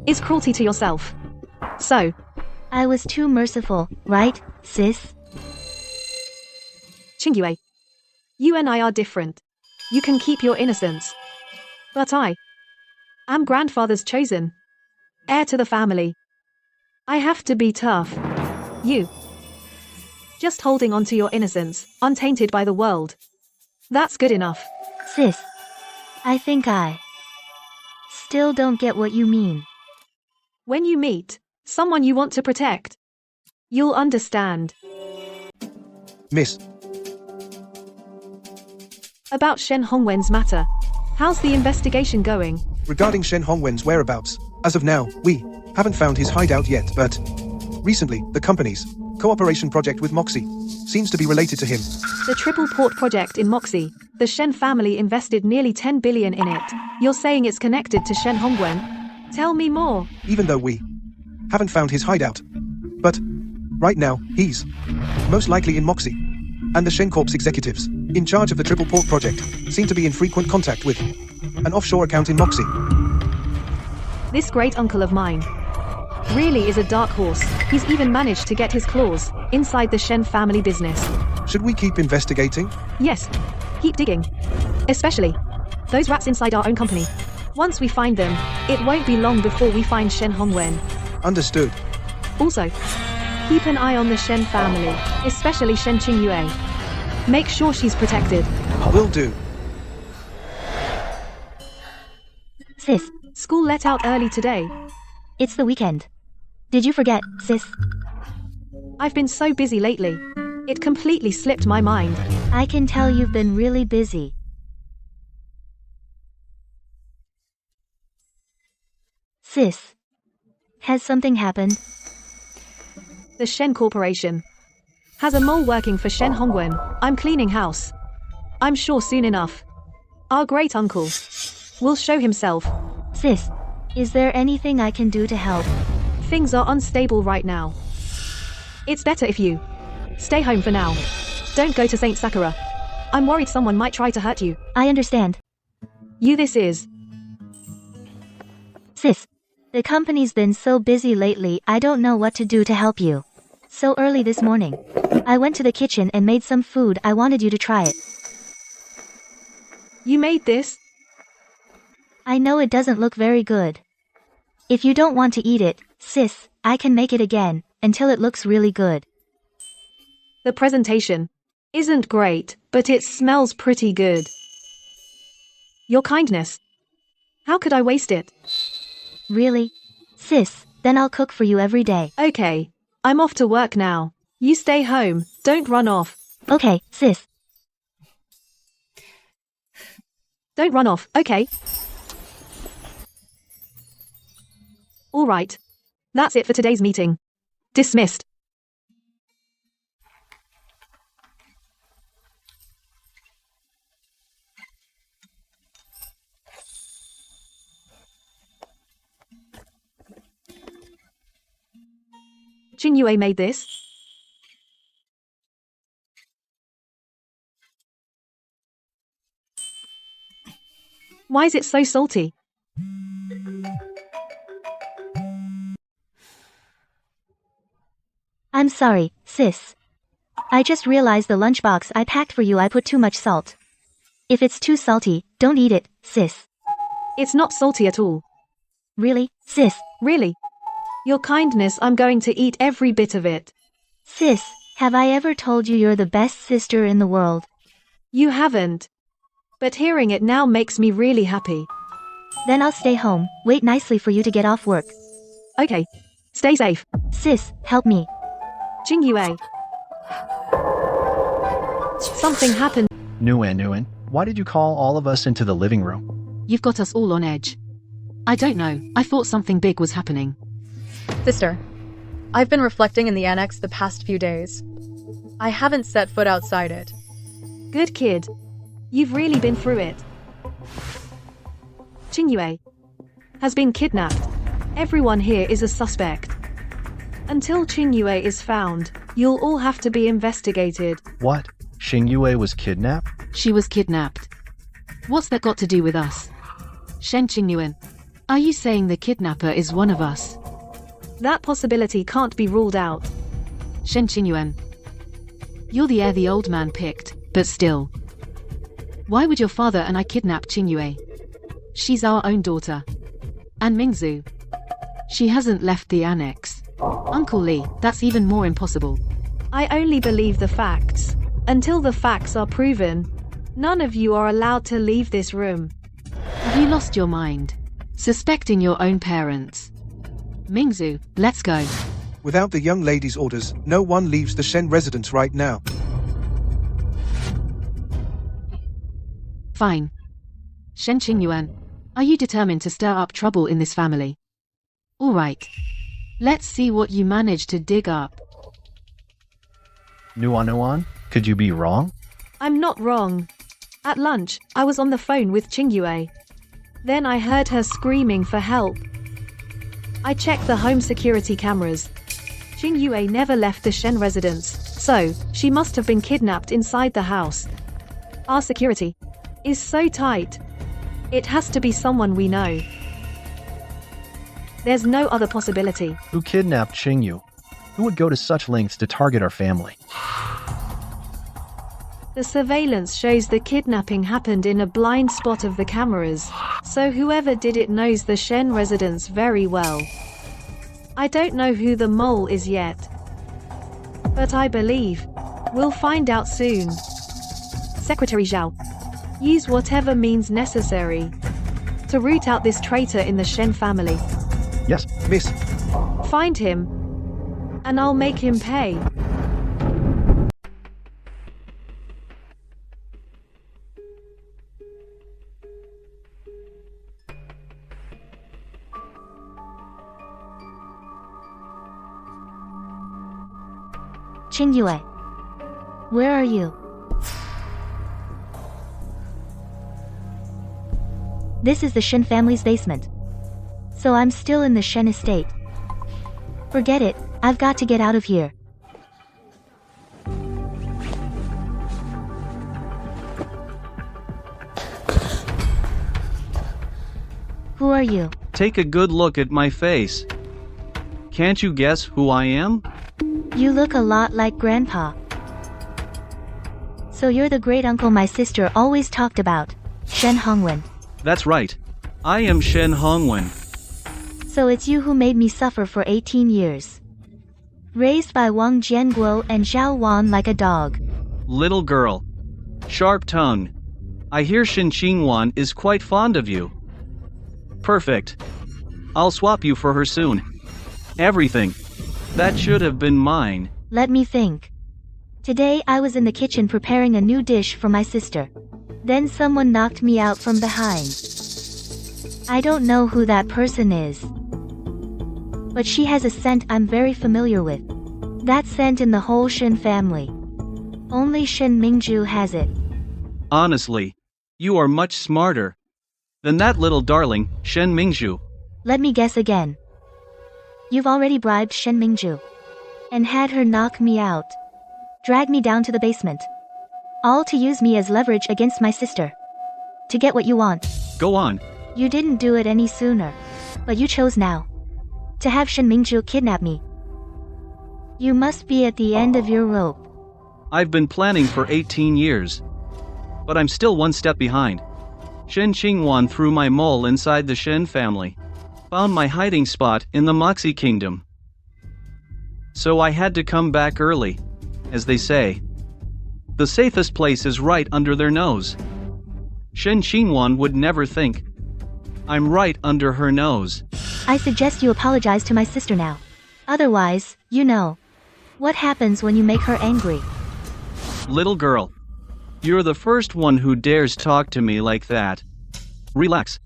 is cruelty to yourself. So, I was too merciful, right, sis? Qingyue, you and I are different. You can keep your innocence. But I am grandfather's chosen heir to the family. I have to be tough. You just holding on to your innocence, untainted by the world. That's good enough. Sis, I think I still don't get what you mean. When you meet someone you want to protect, you'll understand. Miss, About Shen Hongwen's matter. How's the investigation going? regarding Shen Hongwen's whereabouts, as of now, we haven't found his hideout yet, but recently, the company's cooperation project with Moxie seems to be related to him. The Triple Port project in Moxie. The Shen family invested nearly 10 billion in it. You're saying it's connected to Shen Hongwen? Tell me more. Even though we haven't found his hideout. But right now, he's most likely in Moxie. And the Shen Corp's executives, in charge of the Triple Port project, seem to be in frequent contact with an offshore account in Moxie. This great uncle of mine really is a dark horse. He's even managed to get his claws inside the Shen family business. Should we keep investigating? Yes, keep digging. Especially those rats inside our own company. Once we find them, it won't be long before we find Shen Hongwen. Understood. Also, keep an eye on the Shen family, especially Shen Qingyue. Make sure she's protected. Will do. Sis, School let out early today. it's the weekend. Did you forget, sis? I've been so busy lately. It completely slipped my mind. I can tell you've been really busy. Sis, has something happened? The Shen Corporation has a mole working for Shen Hongwen. I'm cleaning house. I'm sure soon enough, our great uncle will show himself. Sis, is there anything I can do to help? Things are unstable right now. It's better if you stay home for now. Don't go to Saint Sakura. I'm worried someone might try to hurt you. I understand. This is. Sis, the company's been so busy lately, I don't know what to do to help you. So early this morning, I went to the kitchen and made some food. I wanted you to try it. You made this? I know it doesn't look very good. If you don't want to eat it, sis, I can make it again, until it looks really good. The presentation isn't great, but it smells pretty good. Your kindness. How could I waste it? Really? Sis, then I'll cook for you every day. Okay, I'm off to work now. You stay home, don't run off. Okay, sis. Don't run off, okay? Alright. That's it for today's meeting. Dismissed. Qingyue made this? Why is it so salty? I'm sorry, sis. I just realized the lunchbox I packed for you I put too much salt. If it's too salty, don't eat it, sis. It's not salty at all. Really, sis? Really? Your kindness, I'm going to eat every bit of it. Sis, have I ever told you you're the best sister in the world? You haven't. But hearing it now makes me really happy. Then I'll stay home, wait nicely for you to get off work. Okay. Stay safe. Sis, help me. Qingyue. Something happened. Nguyen, why did you call all of us into the living room? You've got us all on edge. I don't know, I thought something big was happening. Sister, I've been reflecting in the annex the past few days. I haven't set foot outside it. Good kid. You've really been through it. Qingyue has been kidnapped. Everyone here is a suspect. Until Qingyue is found, you'll all have to be investigated. What? Xingyue was kidnapped? She was kidnapped. What's that got to do with us? Shen Qingyuan, are you saying the kidnapper is one of us? That possibility can't be ruled out. Shen Qingyuan, you're the heir the old man picked, but still. Why would your father and I kidnap Qingyue? She's our own daughter. And Mingzu, she hasn't left the annex. Uncle Li, that's even more impossible. I only believe the facts. Until the facts are proven, none of you are allowed to leave this room. Have you lost your mind? Suspecting your own parents? Mingzu, let's go. Without the young lady's orders, no one leaves the Shen residence right now. Fine. Shen Qingyuan, are you determined to stir up trouble in this family? All right. Let's see what you manage to dig up. Nuan, could you be wrong? I'm not wrong. At lunch, I was on the phone with Qingyue. Then I heard her screaming for help. I checked the home security cameras. Qingyue never left the Shen residence, so she must have been kidnapped inside the house. Our security is so tight. It has to be someone we know. There's no other possibility. Who kidnapped Qingyu? Who would go to such lengths to target our family? The surveillance shows the kidnapping happened in a blind spot of the cameras, so whoever did it knows the Shen residence very well. I don't know who the mole is yet, but I believe we'll find out soon. Secretary Zhao, use whatever means necessary to root out this traitor in the Shen family. Yes, Miss, Find him, and I'll make him pay. Qingyue, where are you? This is the Shen family's basement. So I'm still in the Shen estate. Forget it, I've got to get out of here. Who are you? Take a good look at my face. Can't you guess who I am? You look a lot like Grandpa. So you're the great uncle my sister always talked about, Shen Hongwen. That's right. I am Shen Hongwen. So it's you who made me suffer for 18 years. Raised by Wang Jianguo and Zhao Wan like a dog. Little girl. Sharp tongue. I hear Shen Qingwan is quite fond of you. Perfect. I'll swap you for her soon. Everything. That should have been mine. Let me think. Today I was in the kitchen preparing a new dish for my sister. Then someone knocked me out from behind. I don't know who that person is. But she has a scent I'm very familiar with. That scent in the whole Shen family. Only Shen Mingju has it. Honestly, you are much smarter than that little darling, Shen Mingzhu. Let me guess again. You've already bribed Shen Mingju. And had her knock me out. Drag me down to the basement. All to use me as leverage against my sister. To get what you want. Go on. You didn't do it any sooner. But you chose now. To have Shen Mingju kidnap me. You must be at the end of your rope. I've been planning for 18 years. But I'm still one step behind. Shen Qingwan threw my mole inside the Shen family. Found my hiding spot in the Moxie Kingdom. So I had to come back early. As they say. The safest place is right under their nose. Shen Qingwan would never think. I'm right under her nose. I suggest you apologize to my sister now. Otherwise, you know. What happens when you make her angry? Little girl. You're the first one who dares talk to me like that. Relax.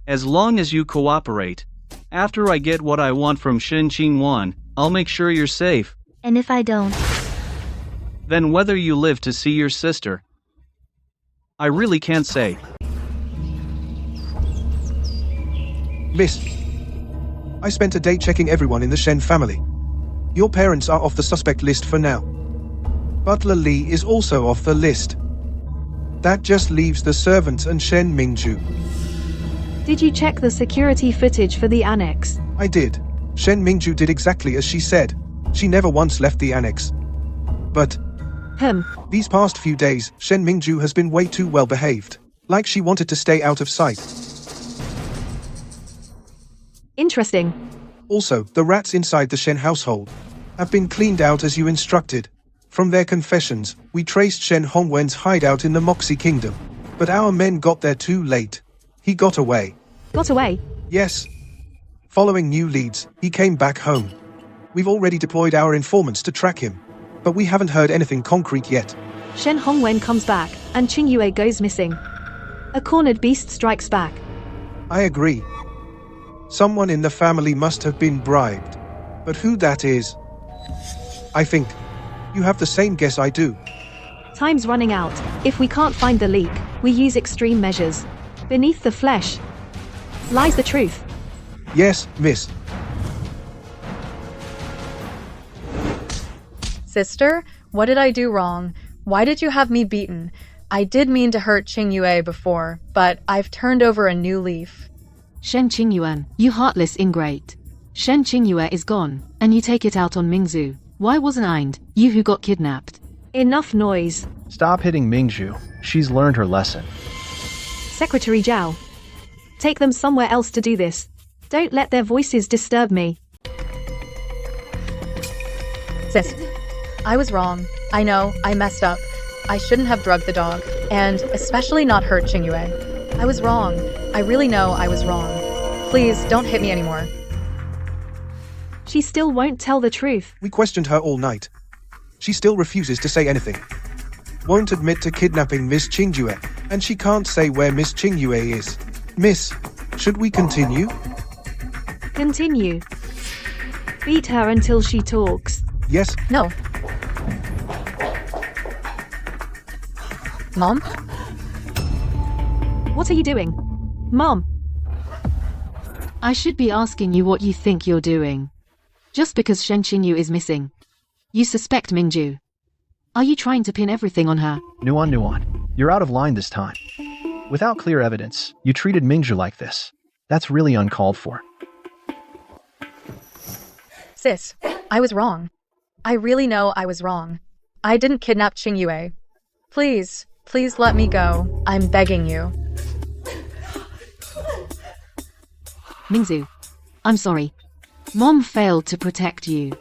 As long as you cooperate. After I get what I want from Shen Qingwan, I'll make sure you're safe. And if I don't? Then whether you live to see your sister, I really can't say. Miss, I spent a day checking everyone in the Shen family. Your parents are off the suspect list for now. Butler Lee is also off the list. That just leaves the servants and Shen Mingju. Did you check the security footage for the annex? I did. Shen Mingju did exactly as she said. She never once left the annex. But these past few days, Shen Mingju has been way too well behaved. Like she wanted to stay out of sight. Interesting. Also, the rats inside the Shen household have been cleaned out as you instructed. From their confessions, we traced Shen Hongwen's hideout in the Moxie Kingdom. But our men got there too late. He got away. Got away? Yes. Following new leads, he came back home. We've already deployed our informants to track him. But we haven't heard anything concrete yet. Shen Hongwen comes back, and Qingyue goes missing. A cornered beast strikes back. I agree. Someone in the family must have been bribed. But who that is? I think you have the same guess I do. Time's running out. If we can't find the leak, we use extreme measures. Beneath the flesh lies the truth. Yes, miss. Sister, what did I do wrong? Why did you have me beaten? I did mean to hurt Qingyue before, but I've turned over a new leaf. Shen Qingyuan, you heartless ingrate. Shen Qingyue is gone, and you take it out on Mingzu. Why wasn't I you who got kidnapped? Enough noise. Stop hitting Mingju. She's learned her lesson. Secretary Zhao. Take them somewhere else to do this. Don't let their voices disturb me. Sis, I was wrong. I know, I messed up. I shouldn't have drugged the dog, and especially not hurt Qingyue. I was wrong. I really know I was wrong. Please, don't hit me anymore. She still won't tell the truth. We questioned her all night. She still refuses to say anything. Won't admit to kidnapping Miss Qingyue, and she can't say where Miss Qingyue is. Miss, should we continue? Continue. Beat her until she talks. Yes. No. Mom? What are you doing? Mom? I should be asking you what you think you're doing. Just because Shen Qinyu is missing. You suspect Mingju. Are you trying to pin everything on her? Nuan. You're out of line this time. Without clear evidence, you treated Mingju like this. That's really uncalled for. Sis, I was wrong. I really know I was wrong. I didn't kidnap Qingyue. Please, please let me go. I'm begging you. Mingzu, I'm sorry. Mom failed to protect you.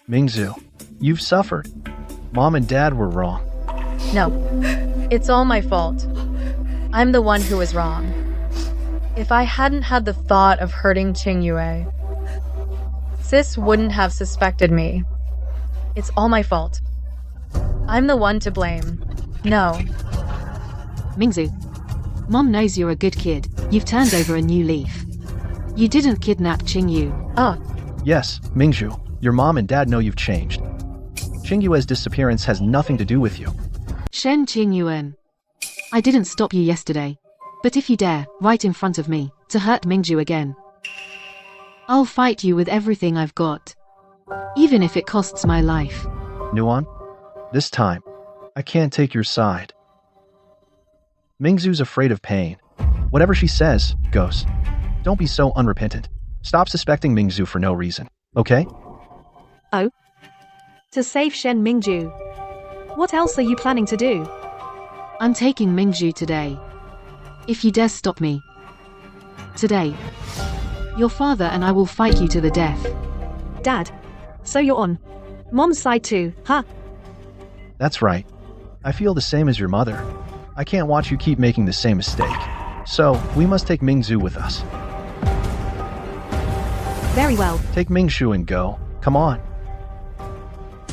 Mingzu, you've suffered. Mom and Dad were wrong. No, it's all my fault. I'm the one who was wrong. If I hadn't had the thought of hurting Qingyue, Sis wouldn't have suspected me. It's all my fault. I'm the one to blame. No. Mingzu, Mom knows you're a good kid. You've turned over a new leaf. You didn't kidnap Qingyu. Yes, Mingju, your mom and dad know you've changed. Qingyue's disappearance has nothing to do with you. Shen Qingyuan. I didn't stop you yesterday. But if you dare, right in front of me, to hurt Mingju again, I'll fight you with everything I've got. Even if it costs my life. Nuan, this time, I can't take your side. Mingzu's afraid of pain. Whatever she says, goes. Don't be so unrepentant. Stop suspecting Mingzu for no reason, okay? Oh? To save Shen Mingju. What else are you planning to do? I'm taking Mingju today. If you dare stop me. Today. Your father and I will fight you to the death. Dad. So you're on Mom's side too, huh? That's right. I feel the same as your mother. I can't watch you keep making the same mistake. So, we must take Mingzu with us. Very well. Take Mingshu and go. Come on.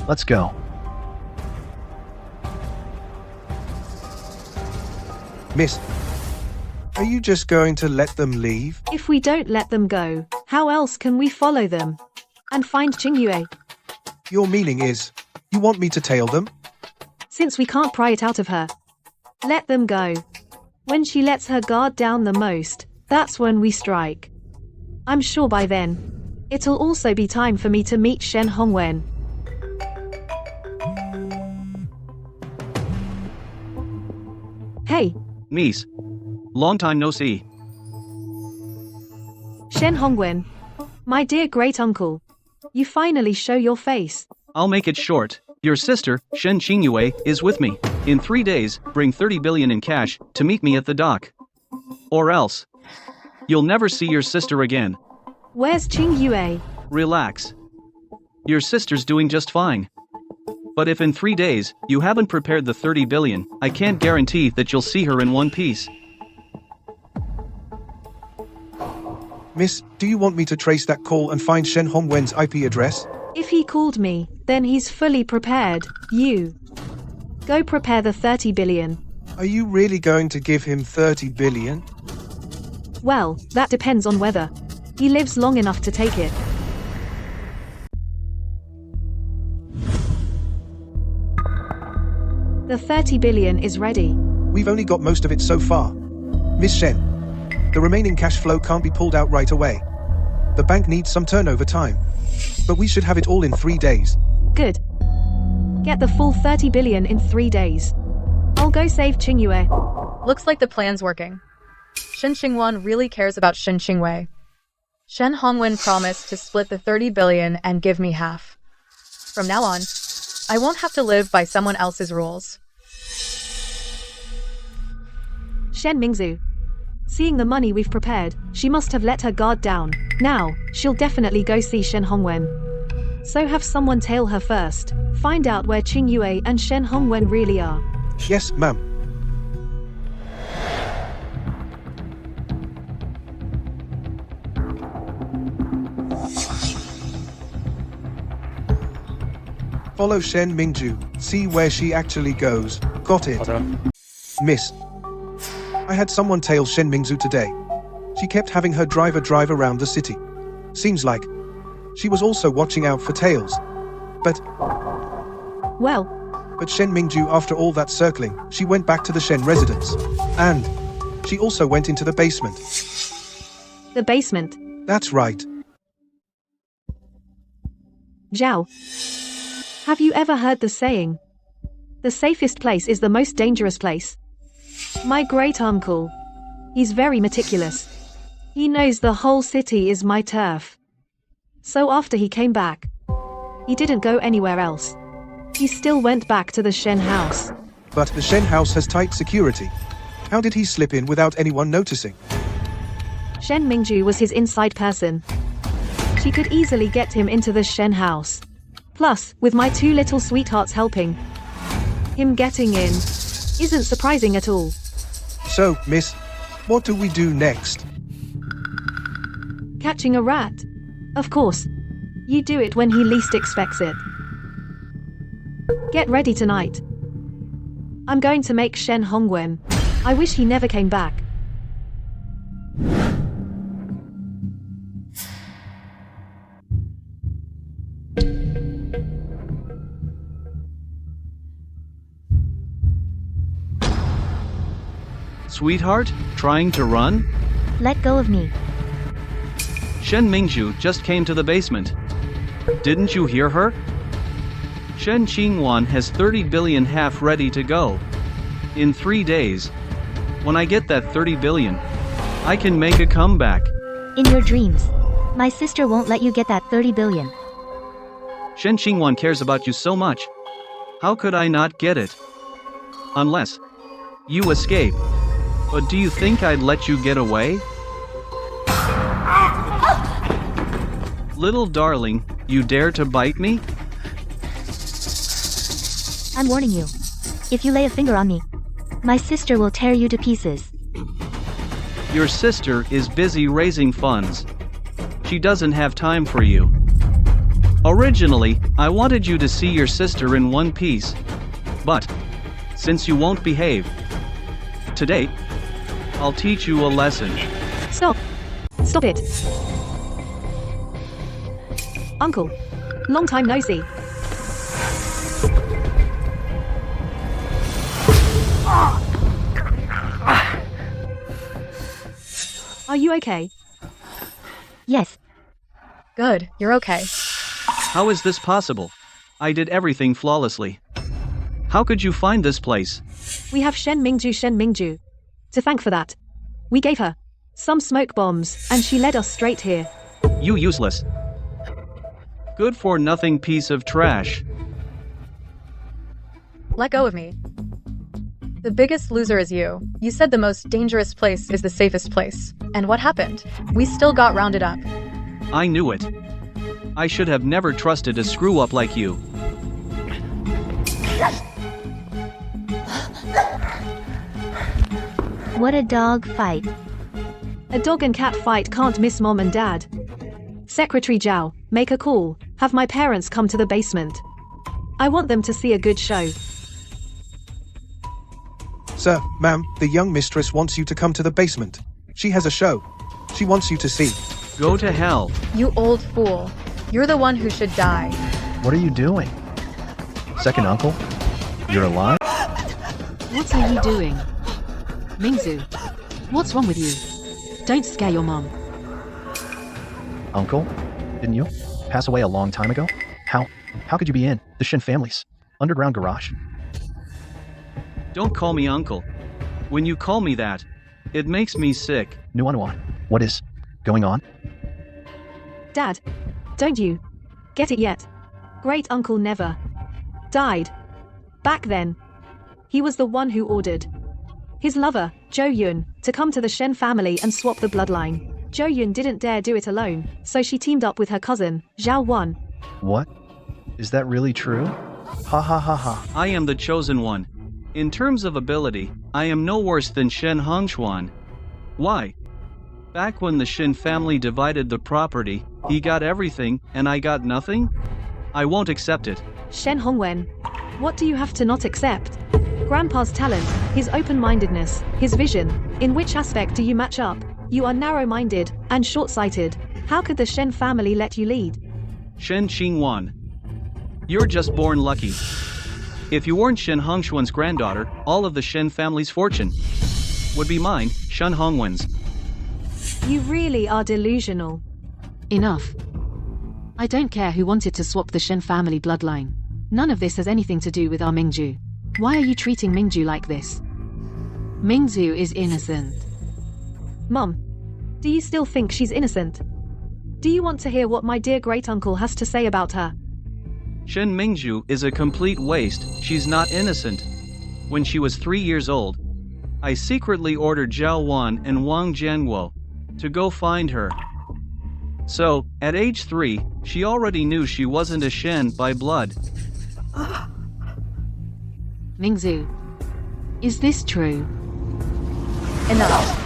Let's go. Miss, are you just going to let them leave? If we don't let them go, how else can we follow them? And find Qingyue? Your meaning is, you want me to tail them? Since we can't pry it out of her, Let them go. When she lets her guard down the most, that's when we strike. I'm sure by then, it'll also be time for me to meet Shen Hongwen. Hey, Niece. Long time no see. Shen Hongwen. My dear great uncle. You finally show your face. I'll make it short. Your sister, Shen Qingyue, is with me. In 3 days, bring 30 billion in cash to meet me at the dock. Or else, you'll never see your sister again. Where's Qingyue? Relax. Your sister's doing just fine. But if in 3 days, you haven't prepared the 30 billion, I can't guarantee that you'll see her in one piece. Miss, do you want me to trace that call and find Shen Hongwen's IP address? If he called me, then he's fully prepared. You. Go prepare the 30 billion. Are you really going to give him 30 billion? Well, that depends on whether he lives long enough to take it. The 30 billion is ready. We've only got most of it so far. Miss Shen, the remaining cash flow can't be pulled out right away. The bank needs some turnover time. But we should have it all in 3 days. Good. Get the full 30 billion in 3 days. I'll go save Qingyue. Looks like the plan's working. Shen Qingwan really cares about Shen Qingwei. Shen Hongwen promised to split the 30 billion and give me half. From now on, I won't have to live by someone else's rules. Shen Mingzhu. Seeing the money we've prepared, she must have let her guard down. Now, she'll definitely go see Shen Hongwen. So have someone tail her first. Find out where Qingyue and Shen Hongwen really are. Yes, ma'am. Follow Shen Mingju, see where she actually goes. Got it. Miss. I had someone tail Shen Mingzu today. She kept having her driver drive around the city. Seems like she was also watching out for tails. But Shen Mingju, after all that circling, she went back to the Shen residence. And she also went into the basement. The basement. That's right. Zhao. Have you ever heard the saying? The safest place is the most dangerous place. My great uncle. He's very meticulous. He knows the whole city is my turf. So after he came back, he didn't go anywhere else. He still went back to the Shen house. But the Shen house has tight security. How did he slip in without anyone noticing? Shen Mingju was his inside person. She could easily get him into the Shen house. Plus, with my 2 little sweethearts helping, him getting in isn't surprising at all. So, miss, what do we do next? Catching a rat. Of course. You do it when he least expects it. Get ready tonight. I'm going to make Shen Hongwen. I wish he never came back. Sweetheart, trying to run? Let go of me. Shen Mingju just came to the basement. Didn't you hear her? Shen Qingwan has 30 billion half ready to go. In 3 days. When I get that 30 billion, I can make a comeback. In your dreams. My sister won't let you get that 30 billion. Shen Qingwan cares about you so much. How could I not get it? Unless you escape. But do you think I'd let you get away? Little darling, you dare to bite me? I'm warning you. If you lay a finger on me, my sister will tear you to pieces. Your sister is busy raising funds. She doesn't have time for you. Originally, I wanted you to see your sister in one piece. But since you won't behave, today, I'll teach you a lesson. Stop. Stop it. Uncle. Long time no see. Are you okay? Yes. Good, you're okay. How is this possible? I did everything flawlessly. How could you find this place? We have Shen Mingju to thank for that. We gave her some smoke bombs, and she led us straight here. You useless. Good for nothing piece of trash. Let go of me. The biggest loser is you. You said the most dangerous place is the safest place. And what happened? We still got rounded up. I knew it. I should have never trusted a screw-up like you. What a dog fight. A dog and cat fight can't miss Mom and Dad. Secretary Zhao, make a call. Have my parents come to the basement. I want them to see a good show. Sir, ma'am, the young mistress wants you to come to the basement. She has a show. She wants you to see. Go to hell. You old fool. You're the one who should die. What are you doing? Second uncle? You're alive? What are you doing? Mingzu, what's wrong with you? Don't scare your mom. Uncle? Didn't you pass away a long time ago? How could you be in the Shin family's underground garage? Don't call me uncle. When you call me that, it makes me sick. Nuanwan, what is going on? Dad, don't you get it yet? Great uncle never died. Back then, he was the one who ordered his lover, Zhou Yun, to come to the Shen family and swap the bloodline. Zhou Yun didn't dare do it alone, so she teamed up with her cousin, Zhao Wan. What? Is that really true? Ha ha ha ha. I am the chosen one. In terms of ability, I am no worse than Shen Hongxuan. Why? Back when the Shin family divided the property, he got everything, and I got nothing? I won't accept it. Shen Hongwen, what do you have to not accept? Grandpa's talent, his open-mindedness, his vision. In which aspect do you match up? You are narrow-minded and short-sighted. How could the Shen family let you lead? Shen Qingwan. You're just born lucky. If you weren't Shen Hongxuan's granddaughter, all of the Shen family's fortune would be mine, Shen Hongwen's. You really are delusional. Enough. I don't care who wanted to swap the Shen family bloodline. None of this has anything to do with our Mingju. Why are you treating Mingju like this? Mingzu is innocent. Mom, do you still think she's innocent? Do you want to hear what my dear great-uncle has to say about her? Shen Mingju is a complete waste. She's not innocent. When she was 3 years old, I secretly ordered Zhao Wan and Wang Jianguo to go find her. So, at age 3, she already knew she wasn't a Shen by blood. Mingzu, is this true? Enough.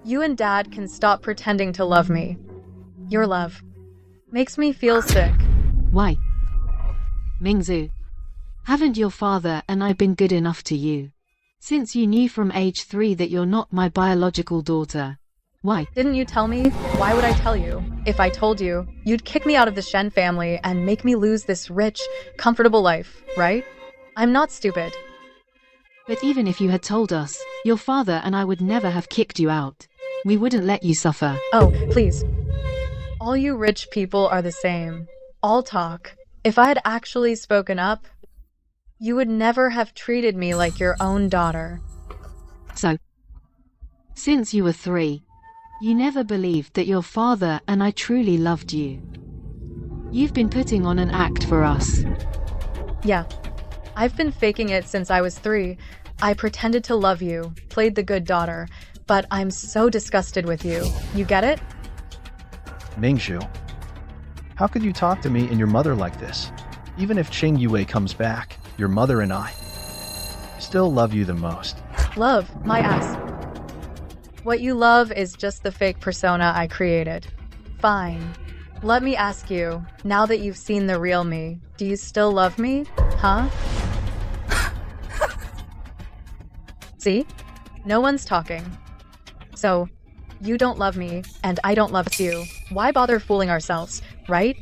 You and Dad can stop pretending to love me. Your love makes me feel sick. Why? Mingzu, haven't your father and I been good enough to you? Since you knew from age 3 that you're not my biological daughter. Why? Didn't you tell me? Why would I tell you? If I told you, you'd kick me out of the Shen family and make me lose this rich, comfortable life, right? I'm not stupid. But even if you had told us, your father and I would never have kicked you out. We wouldn't let you suffer. Oh, please. All you rich people are the same. All talk. If I had actually spoken up, you would never have treated me like your own daughter. So, since you were 3, you never believed that your father and I truly loved you. You've been putting on an act for us. Yeah. I've been faking it since I was 3. I pretended to love you, played the good daughter, but I'm so disgusted with you. You get it? Mingzhu, how could you talk to me and your mother like this? Even if Qing Yue comes back, your mother and I still love you the most. Love, my ass. What you love is just the fake persona I created. Fine. Let me ask you, now that you've seen the real me, do you still love me? Huh? See? No one's talking. So, you don't love me, and I don't love you. Why bother fooling ourselves, right?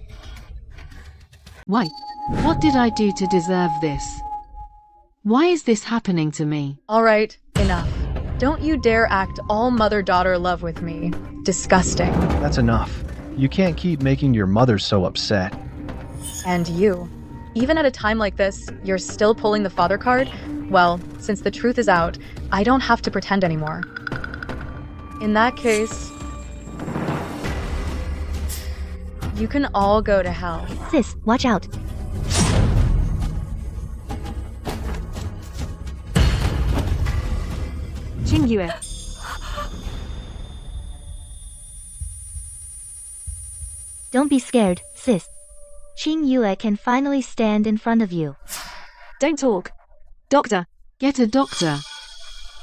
Why? What did I do to deserve this? Why is this happening to me? Alright, enough. Don't you dare act all mother-daughter love with me. Disgusting. That's enough. You can't keep making your mother so upset. And you. Even at a time like this, you're still pulling the father card? Well, since the truth is out, I don't have to pretend anymore. In that case, you can all go to hell. Sis, watch out. Qingyue. Don't be scared, sis. Qing Yue can finally stand in front of you. Don't talk. Doctor. Get a doctor.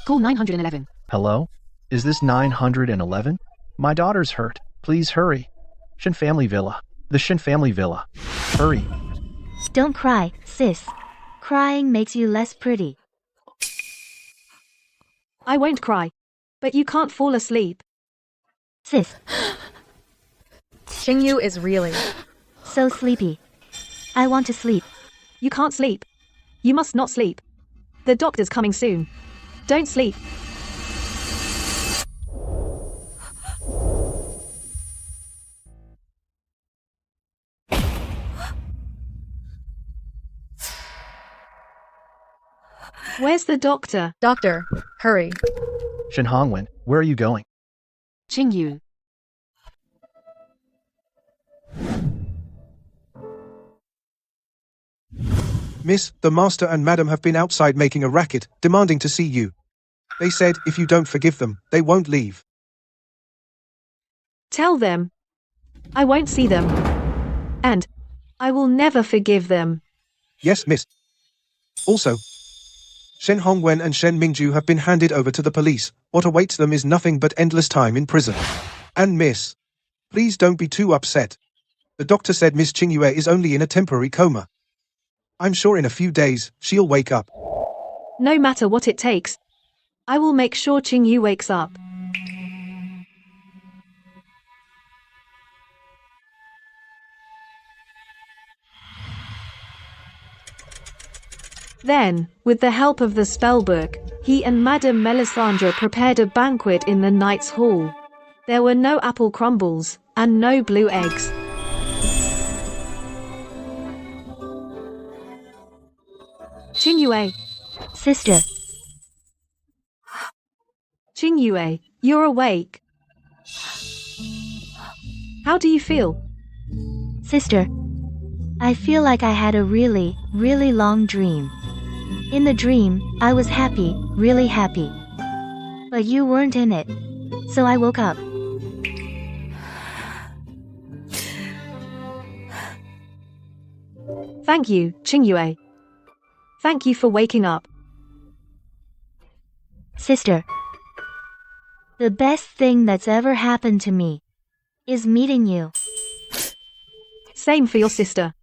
Call 911. Hello? Is this 911? My daughter's hurt. Please hurry. Shin Family Villa. The Shin Family Villa. Hurry. Don't cry, sis. Crying makes you less pretty. I won't cry. But you can't fall asleep. Sis, Qingyu is really. so sleepy. I want to sleep. You can't sleep. You must not sleep. The doctor's coming soon. Don't sleep. Where's the doctor? Doctor, hurry. Shin Hongwen, where are you going? Qingyu. Miss, the master and madam have been outside making a racket, demanding to see you. They said if you don't forgive them, they won't leave. Tell them. I won't see them. And I will never forgive them. Yes, miss. Also, Shen Hongwen and Shen Mingju have been handed over to the police. What awaits them is nothing but endless time in prison. And miss, please don't be too upset. The doctor said Miss Qingyue is only in a temporary coma. I'm sure in a few days, she'll wake up. No matter what it takes. I will make sure Qingyu wakes up. Then, with the help of the spellbook, he and Madame Melisandre prepared a banquet in the Knight's Hall. There were no apple crumbles, and no blue eggs. Qingyue, Sister, Qingyue, you're awake. How do you feel? sister. I feel like I had a really, really long dream. In the dream, I was happy, really happy. But you weren't in it. So I woke up. Thank you, Qingyue. Thank you for waking up. Sister, the best thing that's ever happened to me is meeting you. Same for your sister.